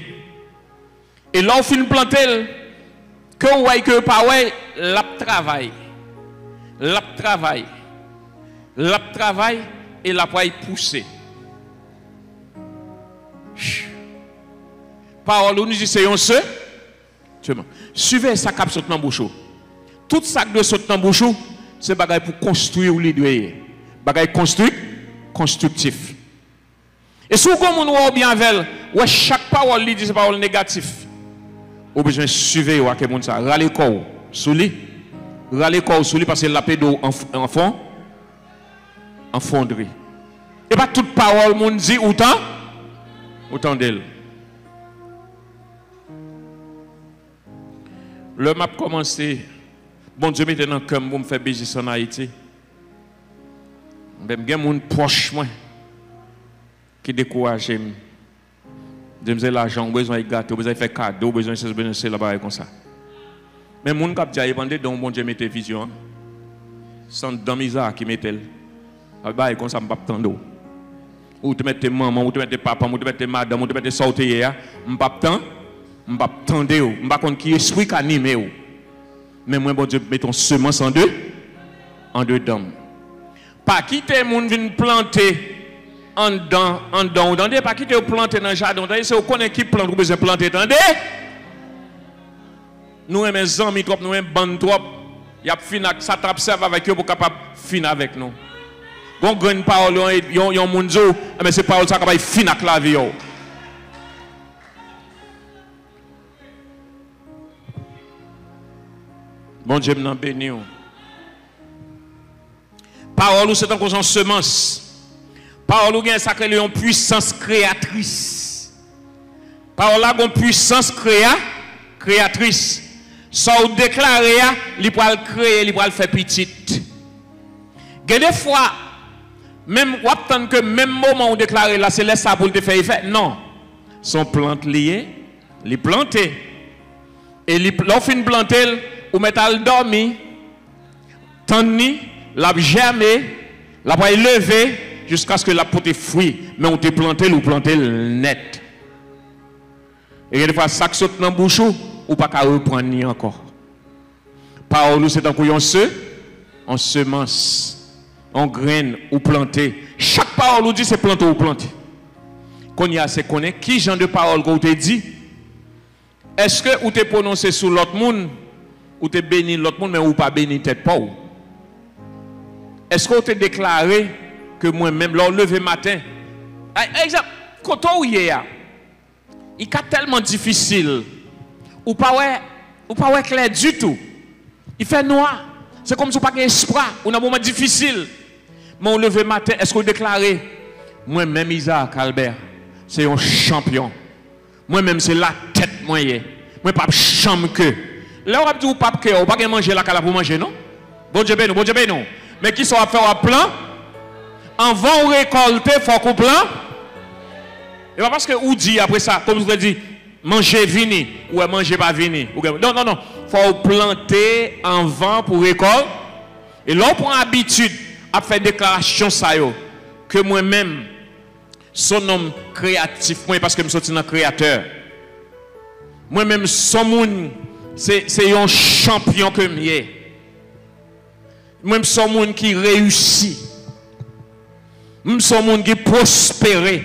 Et là, on finit planter, que vous voyez que parole, la travail et la poille pousser. Parole, nous disons, c'est un seul. Suivez ça qui saute dans la bouche. Tout ça qui saute dans la bouche, c'est bagaille pour construire ou l'idée. Bagaille constructif. Et si vous avez bien avec chaque parole dit c'est parole négative, vous avez besoin de suivre à quel monde ça. Râler corps sous lui. Râler corps sous lui parce que la paix d'eau en fonderie. Et pas toute parole monde dit autant d'elle. Le map commencé. Bon Dieu maintenant comme pour me faire business en Haïti. Même des gens proches moi qui découragent. Je me l'argent, besoin de gâteau, besoin de faire cadeau, besoin de faire là-bas comme ça. Mais les gens qui ont dit donc bon Dieu mette vision. Sans dans misère qui mette elle. Là-bas comme ça me pas attendre. Ou te mettre maman, ou te mettre papa, ou te mettre madame, ou te mettre sortir, me pas attendre, me pas attendre, me pas contre qui esprit qui anime. Mais moi, bon Dieu, mettons semence en deux dames. Pas quitter moun vin planter en dedans, ou dans des, pas quitter ou planter dans le jardin, c'est vous connaissez qui plante, vous besoin planter, attendez. Nous aimons les amis trop, nous aimons bande trop. Il y a fin ça t'observe avec eux pour capable fin avec nous. Bon grande parole yon monde mais c'est parole ça capable fin avec la vie. Bon Dieu m'en béni. Parole c'est encore une semence. Parole ou gagne ça que une puissance créatrice. Parole a une puissance créatrice. Ça ou déclarer, il peut le créer, il peut le faire petit. Des fois, même ou que même moment où déclarer là, c'est laisse ça pour te faire effet. Non, son plante liée, les planter et l'offre planter ou mettre à dormir, tandis la germer, la va lever jusqu'à ce que la porte fruit, mais on te planter ou planter net. Et des fois ça saute dans bouche ou pas qu'à reprendre ni encore. Parole c'est un couillon en semence, en graine ou planter. Chaque parole ou dit c'est planter ou planter. Qu'on y a c'est connaît qui genre de parole qu'on te dit. Est-ce que ou te prononcé sur l'autre monde ou te béni l'autre monde mais ou pas béni tête pas ou? Est-ce que vous te déclaré que moi-même leur lever matin exemple quand on y est il est tellement difficile ou pas clair du tout. Il fait noir. C'est comme si vous n'avez pas d'espoir. Ou un moment difficile. Mais on lever matin, est-ce que vous déclarez moi-même Isaac Albert, c'est un champion. Moi-même c'est la tête moyenne. Moi pas chambre que. Là on dit ou pas que ou pas manger la cala pour manger non? Bon Dieu ben non. Mais qui sont à faire un plan? Avant de récolter, il faut qu'on plan. Et pas parce que ou dit après ça, comme je vous dit, manger vini ou manger pas vini. Non. Il faut planter avant pour récolter. Et là, on prend habitude à faire déclaration ça que moi-même, son homme créatif, moi parce que je suis un créateur. Moi-même, son monde, c'est un champion que je Moi-même, son monde qui réussit. Moi-même, son monde qui prospère. Moi-même,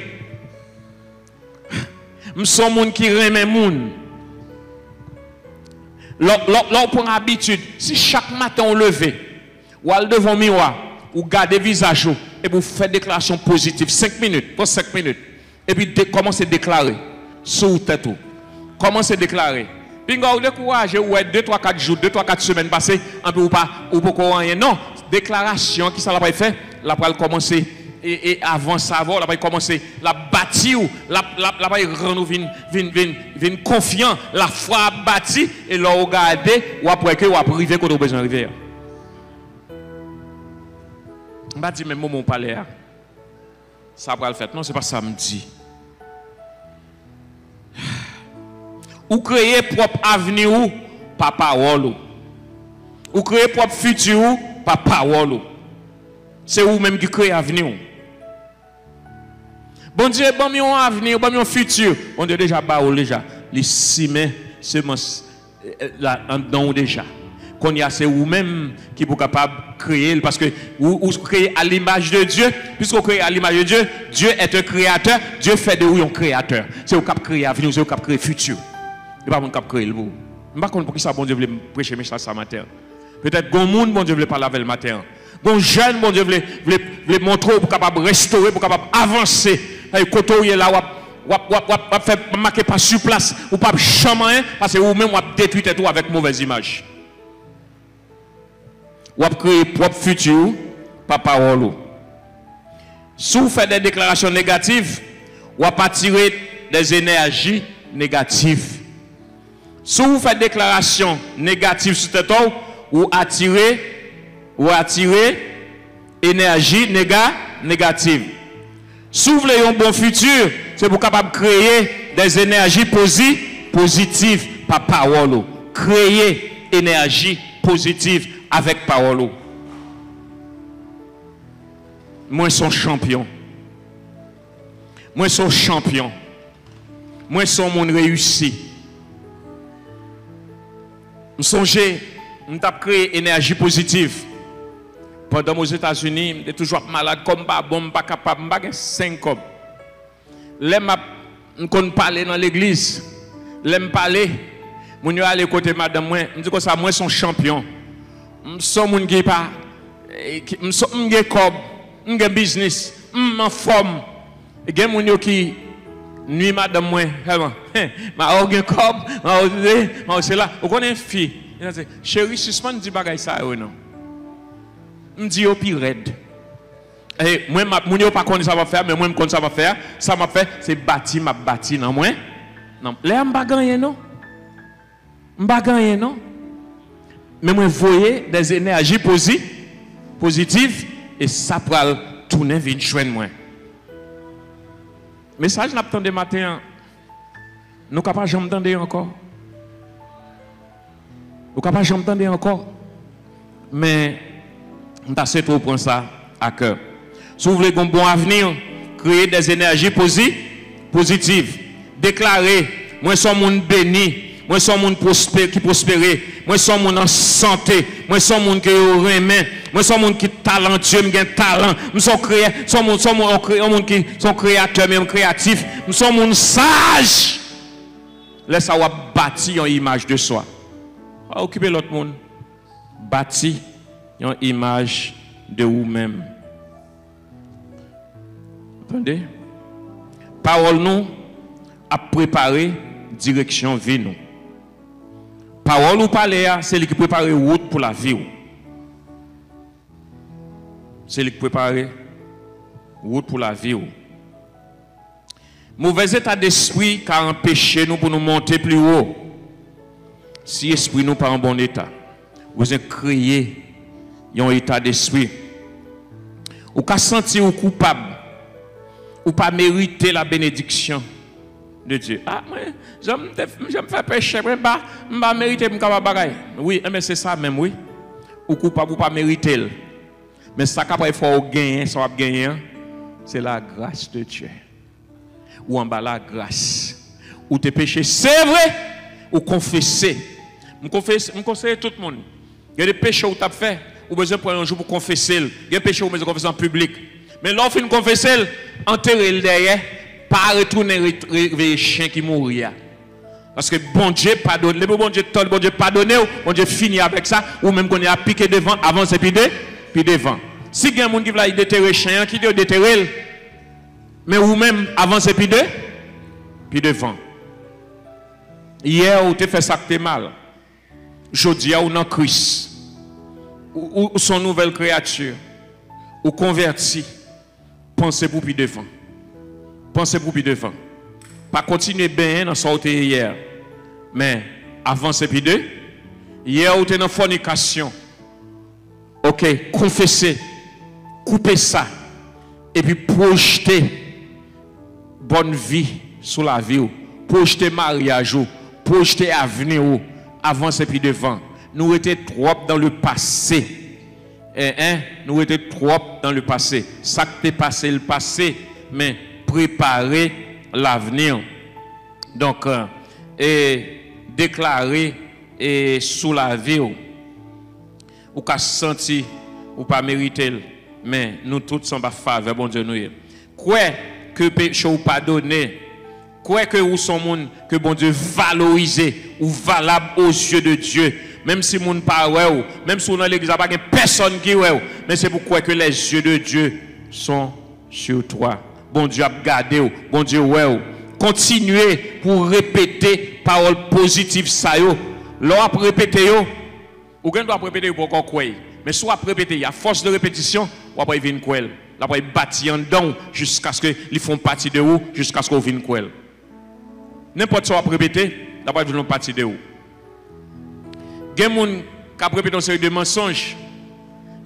son monde qui remet monde. Là, on prend habitude, si chaque matin on levé, ou aller devant le miroir, ou garder le visage, et vous faites déclaration positive, 5 minutes, pour 5 minutes, et puis commencez à déclarer, sur tête. Commencez à déclarer. Puis vous découragez, ou 2, 3, 4 jours, 2, 3, 4 semaines passées, un peu ou pas rien. Non, déclaration, qui ça va faire, là, va commencer. Et avant ça, la va commencer la bâtir, la va rendre vin confiant, la foi bâtie et la regarder ou après que ou après arriver quand on besoin arriver. On va dire même mon palais ça va le faire. Non, c'est pas samedi. Ou créer propre avenir ou par parole. Ou créer propre futur ou par parole. C'est vous même qui créez avenir. Bon Dieu, bon mi un avenir, bon mi un futur. Bon Dieu déjà déjà. Les cimes semences là dedans déjà. Qu'on y a c'est vous-même qui vous capable créer parce que vous créez à l'image de Dieu, puisque vous créez à l'image de Dieu, Dieu est un créateur, Dieu fait de vous un créateur. C'est vous qui créez avenir, c'est vous qui créez futur. Et pas vous qui créer le vous. Je ne sais pas pour qui ça bon Dieu veut prêcher message ce matin. Peut-être que monde bon Dieu veut parler avec le matin. Bon jeune bon Dieu veut montrer pour capable restaurer, pour capable avancer. Quand on est là, on fait marquer pas sur place, ou pas jamais, parce que vous-même vous détruisez tout avec mauvaise image. Vous créez propre futur par parole. Si vous faites des déclarations négatives, vous attirez des énergies négatives. Si vous faites des déclarations négatives sur cette eau, vous attirez énergie négative. Si vous voulez un bon futur, c'est pour capable créer des énergies positives par parole. Créer énergie positive avec parole. Moi, je suis champion. Moi, je suis champion. Moi, je suis mon réussi. Je songe on t'a créé énergie positive. Pendant aux États-Unis, je suis toujours malade comme pas bon, pas capable, pas 5 comme. L'aime qu'on parler dans l'église, l'aime parler, mon yo aller côté madame moi, me dit que ça moi son champion. Son moun qui pas m'ge cob, m'ge business, en forme. Et gen moun yo qui nuit madame moi, ma organ cob, ma c'est là, on connaît fille. Il dit chérie, suspend dit bagay ça non. Me dit au pire raide. Et moi moun yo pas connait ça va faire, mais moi me connait ça va faire. Ça m'a fait c'est bâti m'a bâti non moi. Non, là m'pa gagner non. M'pa gagner non. Mais moi voyez des énergies positives et ça pral tourner vinn joindre moi. Message n'attendez matin. Nous capable jamais entendre encore. Nous capable jamais entendre encore. Mais on t'a c'est trop prendre ça à cœur. Si vous voulez un bon avenir, créer des énergies positives. Déclarer, moi je suis un monde béni, moi je suis un monde qui prospère, moi je suis un monde en santé, moi je suis un monde qui remet, moi je suis un monde qui est talentueux, qui a un talent, moi je suis un monde qui sont créateurs, même créatif, moi je suis un monde sage. Laisse ça bâtir une image de soi. Occupez l'autre monde. Bâtir une image de vous-même. Attendez. Parole nous a préparé direction vie nous. Parole ou parler, c'est lui qui prépare route pour la vie. C'est lui qui prépare route pour la vie. Mauvais état d'esprit qui a empêché nous pour nous monter plus haut. Si l'esprit nous pas en bon état, vous avez créé un état d'esprit. Ou qu'à sentir coupable, ou pas mériter la bénédiction de Dieu. Ah, moi, j'aime faire péché, je ne vais pas mériter mon bagay. Oui, mais c'est ça même, oui. Ou coupable, ou pas mériter. Mais ça qu'il faut gagner, ça va gagner, c'est la grâce de Dieu. Ou en bas la grâce. Ou tes péchés, c'est vrai, ou confesser. Je conseille tout le monde. Il y a des péchés où tu as fait, ou besoin de prendre un jour pour confesser. Il y a des péchés où tu as besoin de confesser en public. Mais lorsqu'il faut confesser, enterrer le derrière, pas retourner réveiller chien qui mourit. Parce que bon Dieu pardonne, le bon Dieu tol, bon Dieu pardonne, bon Dieu finit avec ça, ou même qu'on est à piquer devant, avancer puis devant. Si il y a un monde qui veut déterrer chien, qui doit déterrer, mais ou même avancer puis devant. Hier, ou tu fait ça que tu mal. Aujourd'hui, ou dans Christ, ou son nouvelle créature, ou converti, pensez pour puis devant. Pensez pour puis devant. Pas continuer bien dans ce que hier, mais avancez puis devant. Hier, ou tu es dans fornication. Ok, confessez, coupez ça, et puis projetez bonne vie sous la vie, projetez mariage, projetez avenir, avancez puis devant. Nous étions trop dans le passé. Nous étions trop dans le passé. Ça qui est passé, le passé, mais préparer l'avenir. Donc, déclarer sous la vie, ou qu'à sentir, ou pas mériter, mais nous tous sommes à faveur, bon Dieu nous. Quoi que péché ou pardonné, quoi que vous sont monde que bon Dieu valorisé ou valable aux yeux de Dieu. Même si moun pas ouais, même si on dans l'église pas personne qui ouais, mais c'est pourquoi que les yeux de Dieu sont sur toi. Bon Dieu a gardé, bon Dieu ouais. Continuez pour répéter parole positive ça yo. L'on répéter yo, ou qu'on doit répéter pour encore quoi. Mais soit répéter, il y a force de répétition, ou après venir quoi. Là après bâtir en dedans jusqu'à ce que ils font partie de vous, jusqu'à ce qu'on vienne quoi. N'importe quoi répéter, là après ils font partie de vous. Il y a des gens qui ont répété une série de mensonges.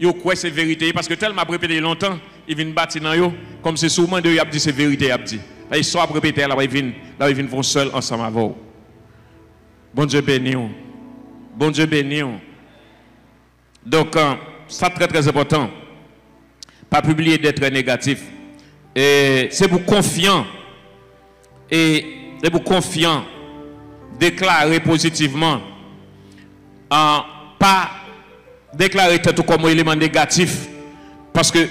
Ils croient que c'est vérité. Parce que tellement répété longtemps, ils viennent bâtir dans eux. Comme c'est souvent de ils disent c'est vérité. Ils sont répétés, là ils viennent vont seuls ensemble avec vous. Bon Dieu béni. Bon Dieu béni. Donc, ça très très important. Pas publier d'être négatif. C'est pour confiant. Et c'est pour confiant. Déclarer positivement. pas déclarer tout comme élément négatif. Parce que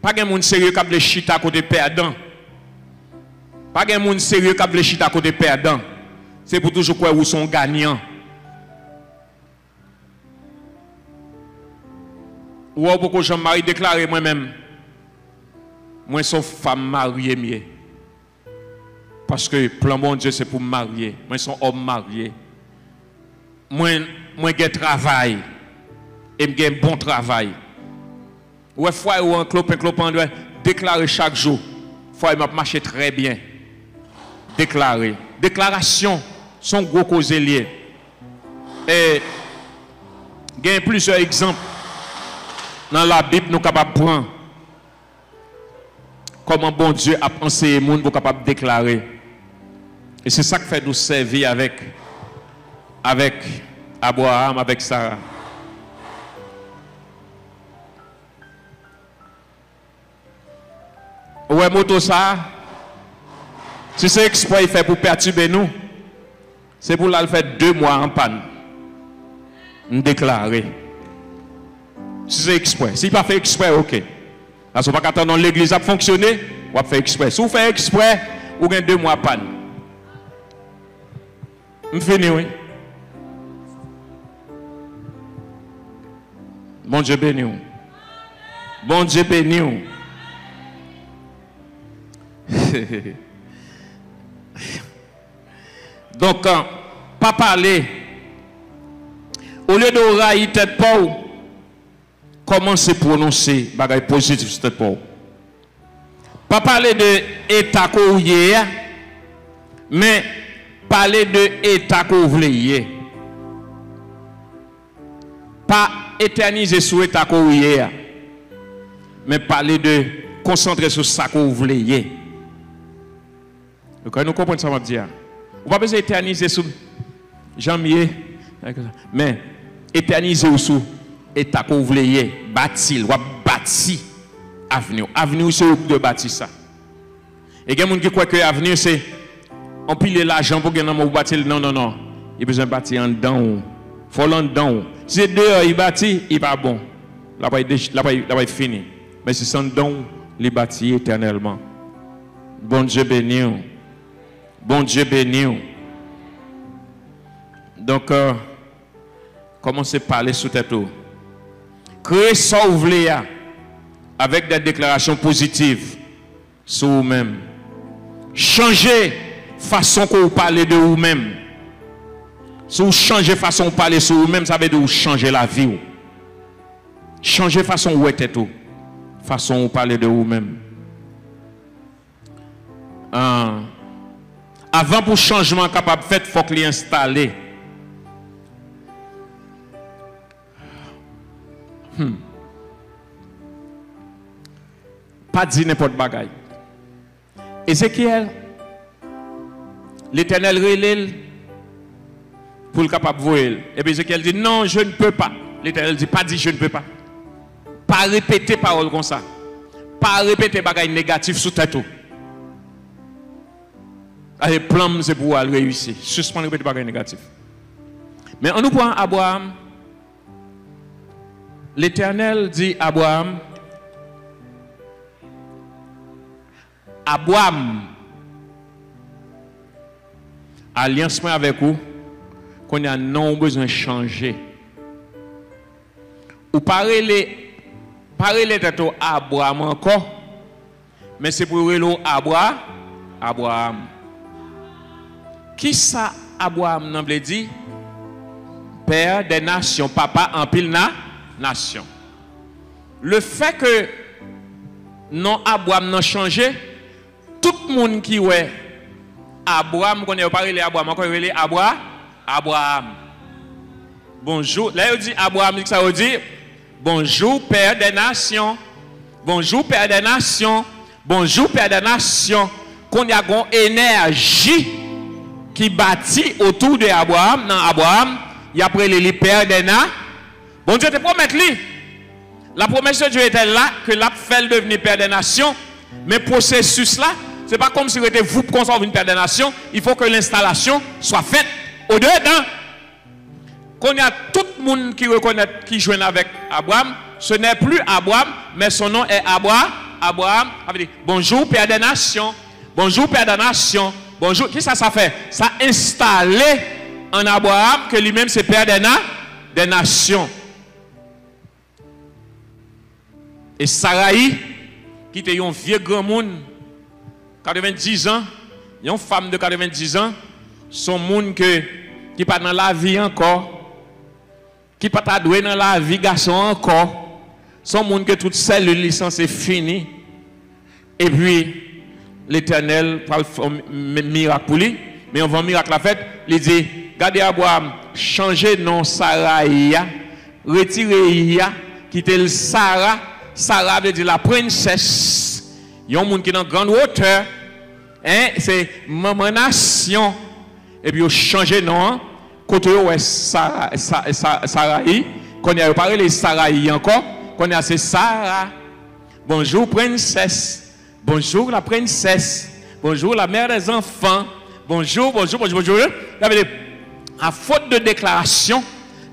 pas de monde sérieux qui a le chita côté perdant. Pas de monde sérieux qui a le chita côté perdant. C'est pour toujours quoi où sont gagnants. Ou pourquoi Jean-Marie déclaré moi-même, moi suis femme mariée mieux. Parce que plan bon Dieu c'est pour me marier. Moi suis homme marié. Moi j'ai travail et j'ai un bon travail. Ouais foi ou un clopin doit déclarer chaque jour. Foi m'a marché très bien. Déclarer. Déclaration sont gros causes liées. Et il y a plusieurs exemples dans la Bible nous capables de prendre comment bon Dieu a enseigné les gens pour capable de déclarer. Et c'est ça qui fait nous servir avec Abraham, avec Sarah. Ouais, moto ça, si c'est exprès fait pour perturber nous, c'est pour la faire 2 mois en panne. Nous déclarer. Si c'est exprès. Si pas fait exprès, ok. Parce qu'on va pas attendre l'église à fonctionner, on va faire exprès. Si vous faites exprès, vous gagnez 2 mois en panne. Je finis, oui. Bon Dieu béni. Bon Dieu béni. Donc, pas parler. Au lieu de railler tête pour comment se prononcer bagay positif sur tête pour. Pas parler de état qu'on y est, mais parler de état qu'on voulait. Pas éterniser sur l'état qu'on y est, mais parler de concentrer sur ça qu'on voulait. Donc, nous comprenons ça, on va dire. On va pas besoin d'éterniser sur janvier, mais éterniser sur l'état qu'on voulait, bâtir, ou bâtir avenir. Avenir, c'est de bâtir ça. Et il y a des gens qui croient que l'avenir, c'est on pile l'argent pour gagner un bâtir. Non, non, non. Il a besoin de bâtir en dedans. Il faut en dedans. Si c'est dehors, il bâtit, il va bon. Là, il va fini. Mais si c'est en dedans, il bâtit éternellement. Bon Dieu béni. Bon Dieu béni. Donc, commencez à parler sous tête. Créez ça vous voulez avec des déclarations positives sur vous-même. Changez façon que vous parlez de vous-même. Si vous changez façon de parler sur vous-même, ça veut dire que vous changez la vie. Changez façon où est tout. Façon de parler de vous-même. Avant pour changement capable de faire, il faut que l'installer. Pas dire n'importe bagaille. Ézéchiel, l'Éternel relève pour le capable de voir. Et puis Ézéchiel dit non, je ne peux pas. L'Éternel dit pas dit je ne peux pas. Pas répéter parole comme ça. Pas répéter bagaille négatif sous tête. Allez, plan c'est pour réussir. Suspendre répéter bagaille négatif. Mais on nous prend Abraham. L'Éternel dit à Abraham, Abraham, alliance avec vous, qu'on a non besoin de changer. Ou parler les têtes Abraham encore, mais c'est pour le Abraham. Qui ça Abraham n'a pas dit? Père des nations, papa en pile nation. Le fait que non Abraham n'a changé, tout le monde qui est Abraham, qu'on a parlé de Abraham, encore il est Abraham. Bonjour. Là il dit Abraham, ça veut dire bonjour Père des nations. Bonjour Père des nations. Bonjour Père des nations. Qu'on y a une énergie qui bâtit autour de Abraham. Dans Abraham, il y a après les Père des nations. Bon Dieu te promet lui. La promesse de Dieu était là, que l'a fait devenir Père des nations. Mais le processus là, ce n'est pas comme si vous étiez vous pour une Père des nations. Il faut que l'installation soit faite au-dedans. Quand il y a tout le monde qui reconnaît, qui joue avec Abraham, ce n'est plus Abraham, mais son nom est Abraham. Abraham, bonjour Père des Nations. Bonjour Père des Nations. Bonjour. Qu'est-ce que ça fait? Ça a installé en Abraham que lui-même c'est Père des Nations. Et Sarai, qui était un vieux grand monde, 90 ans, une femme de 90 ans, son monde qui n'est pas dans la vie encore, qui n'est pas doué dans la vie, garçon encore, son monde que toute cellule licence est finie. Et puis, l'Éternel va faire un miracle pour lui, mais on va un miracle à la fête, il dit, regardez Abraham, changez nom Sarai, retirez quittez le Sarah. Sarah veut dire la princesse. Il y a un monde qui est dans grande hauteur. Hein? C'est maman nation. Et puis, il a changé de nom. Côté où est Sarah, qu'on y a parlé les Sarai encore. Qu'on y a c'est Sarah. Bonjour, princesse. Bonjour, la princesse. Bonjour, la mère des enfants. Bonjour, bonjour, bonjour, bonjour. À faute de déclaration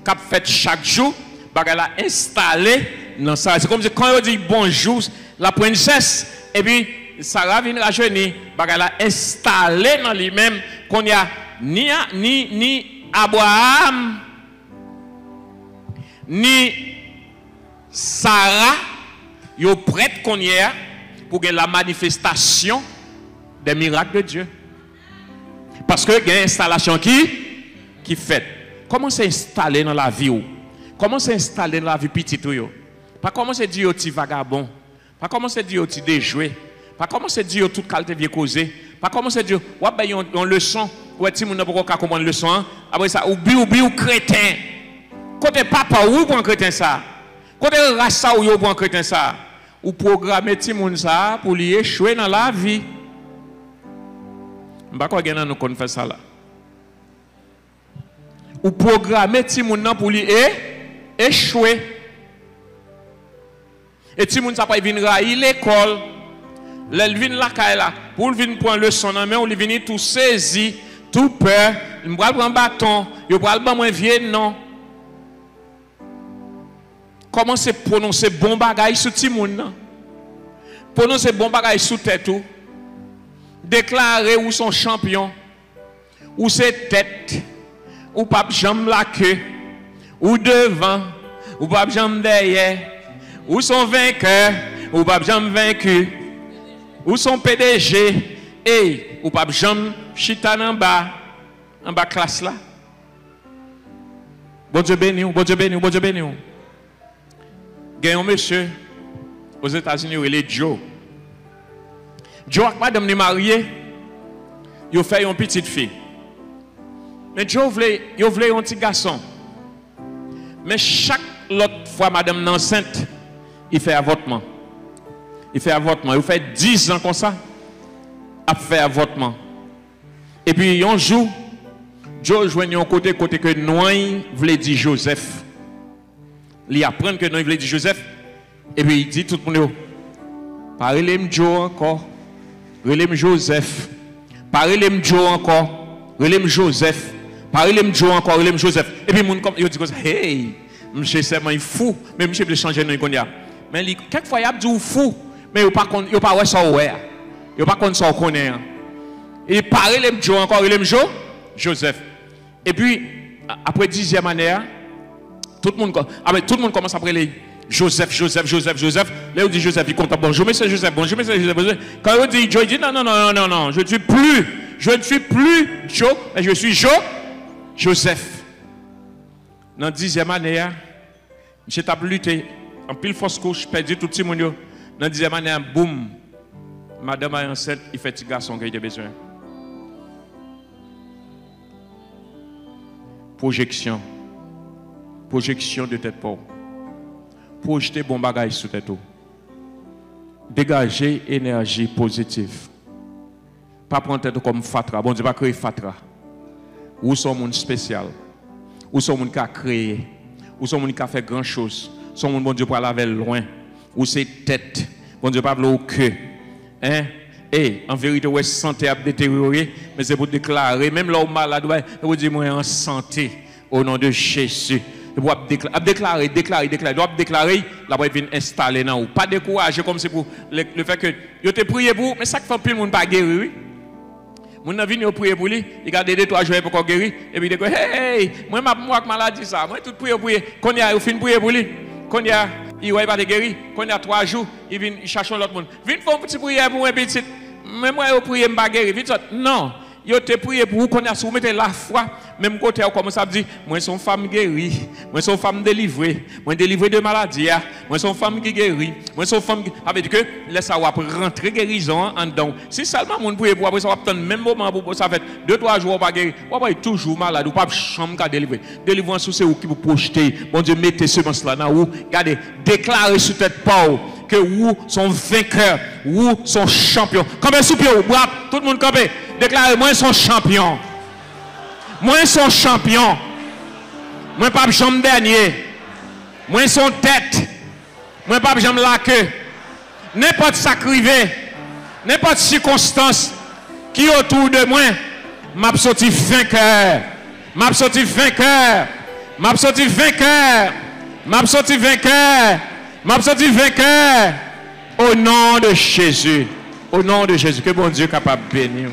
qu'a fait chaque jour, elle a installé. Non, c'est comme si quand on dit bonjour, la princesse, et puis Sarah vient rajeunir, elle a installé dans lui-même qu'on y a ni Abraham, ni Sarah, ils sont prêts qu'on y est pour la manifestation des miracles de Dieu. Parce que il y a une installation qui fait. Comment s'installer dans la vie? Comment s'installer dans la vie petite? Pas comment c'est dire au vagabond, pas comment c'est dire au déjoué, pas comment c'est dire toute qualité bien causée, pas comment c'est dire ouais ben une leçon, ouais si mon n'a pas comprendre leçon, après ça ou crétin. Côté papa ou pour un crétin ça. Côté race ça ou pour un crétin ça. Ou programmer ti moun ça pour lui échouer dans la vie. M'pa quoi gagner nous qu'on fait ça là. Ou programmer ti moun pour lui échouer. Et si moun sa pa vinn railler l'école, l'el vinn la kay la, pour vinn prendre leçon en main, ou li vinn tout saisi, tout peur, il pral prendre bâton, il pral ban moins vieux non. Comment c'est prononcer bon bagay sur ti moun nan? Prononcer bon bagay sous tête ou. Déclarer ou son champion, ou c'est tête, ou pas jambe la queue, ou devant, ou pas jambe derrière. Où sont vainqueurs, ou pas jamais vaincu. Où sont PDG, et ou pas jamais chita en bas classe là. Bon Dieu béni, bon Dieu béni, bon Dieu béni. Il y a un monsieur aux États-Unis, il est Joe. Joe avec madame est marié, il a fait une petite fille. Mais Joe voulait un petit garçon. Mais chaque l'autre fois madame est enceinte, il fait avortement. Il fait avortement. Il fait 10 ans comme ça. Il fait avortement. Et puis, un jour, Joe joigne un côté que Noé voulait dire Joseph. Il apprend que Noé voulait dire Joseph. Et puis, il dit tout le monde, parlez-moi Joe encore. Parlez-moi Joseph. Parlez-moi Joe encore. Parlez-moi Joseph. Parlez-moi Joe encore. Parlez-moi Joseph. Et puis, il dit, hey, monsieur, c'est fou. Mais monsieur, il changer de nom. Mais quelquefois, il y a dit fou, mais il n'y a pas de ça. Il n'y a pas de ça. Il parle de Joe encore, il aime Joseph. Et puis, après 10e année, tout le monde commence à appeler Joseph. Là, on dit Joseph, il compte bonjour, monsieur Joseph, bonjour, monsieur Joseph. Quand on dit Joe, il dit non, je ne suis plus Joe, mais je suis Joseph. Dans 10e année, j'ai lutté. En pile fausse couche, perdu tout le monde. Dans la 10e année, boum, madame est enceinte, il fait petit garçon qui a besoin. Projection de tête pour. Projeter bon bagage sur tête. Dégager énergie positive. Pas prendre tête comme fatra. Bon Dieu, pas créer fatra. Ou sont monde spécial. Ou sont monde qui a créé. Ou sont monde qui a fait grand chose. Son monde, bon Dieu, pour aller loin. Ou c'est tête. Bon Dieu, pas au cœur. Hein? Et en vérité, ouais, santé a détérioré. Mais c'est pour déclarer, même là où malade, vous dites, moi en santé. Au nom de Jésus. Vous déclarer, la voix vient installer dans vous. Pas décourager comme c'est pour le fait que vous te prié pour, mais ça fait plus le monde pas guéri, oui. Mon n'a venu prier pour lui, il garde 2-3 jours pour guérir et puis il dit hey, moi maladie ça, moi tout prier quand il a fini prier pour lui, quand il va pas de guérir, quand il y a 3 jours, il vient chercher l'autre monde. Viens faire une petite prière pour un petit, même moi je prie pas guérir, vite non. Yo te prié pour vous qu'on a soumettre la foi même côté comme ça dit moi son femme guérie moi son femme délivrée moi délivré de maladie moi son femme qui guérit moi son femme avec que laisse ça va rentrer guérison en dedans si seulement mon prier pour après ça va attendre même moment pour ça fait 2-3 jours pas guérir on va toujours malade ou pas chambre qu'à délivrer délivrance c'est vous qui vous projeter bon Dieu mettez semence là dans vous regardez déclarer sur tête pas que vous sont vainqueurs, vous sont champions. Campez sous pied, tout le monde campez. Déclarez, moi sont champion. Moi sont champion. Moi pas jambe dernier. Moi sont tête. Moi pas jambe la queue. N'importe ça crivé, n'importe circonstance qui est autour de moi, m'a sorti vainqueur. M'a sorti vainqueur. M'a sorti vainqueur. M'a sorti vainqueur. M'a sorti vainqueur au nom de Jésus. Au nom de Jésus. Que bon Dieu est capable de bénir.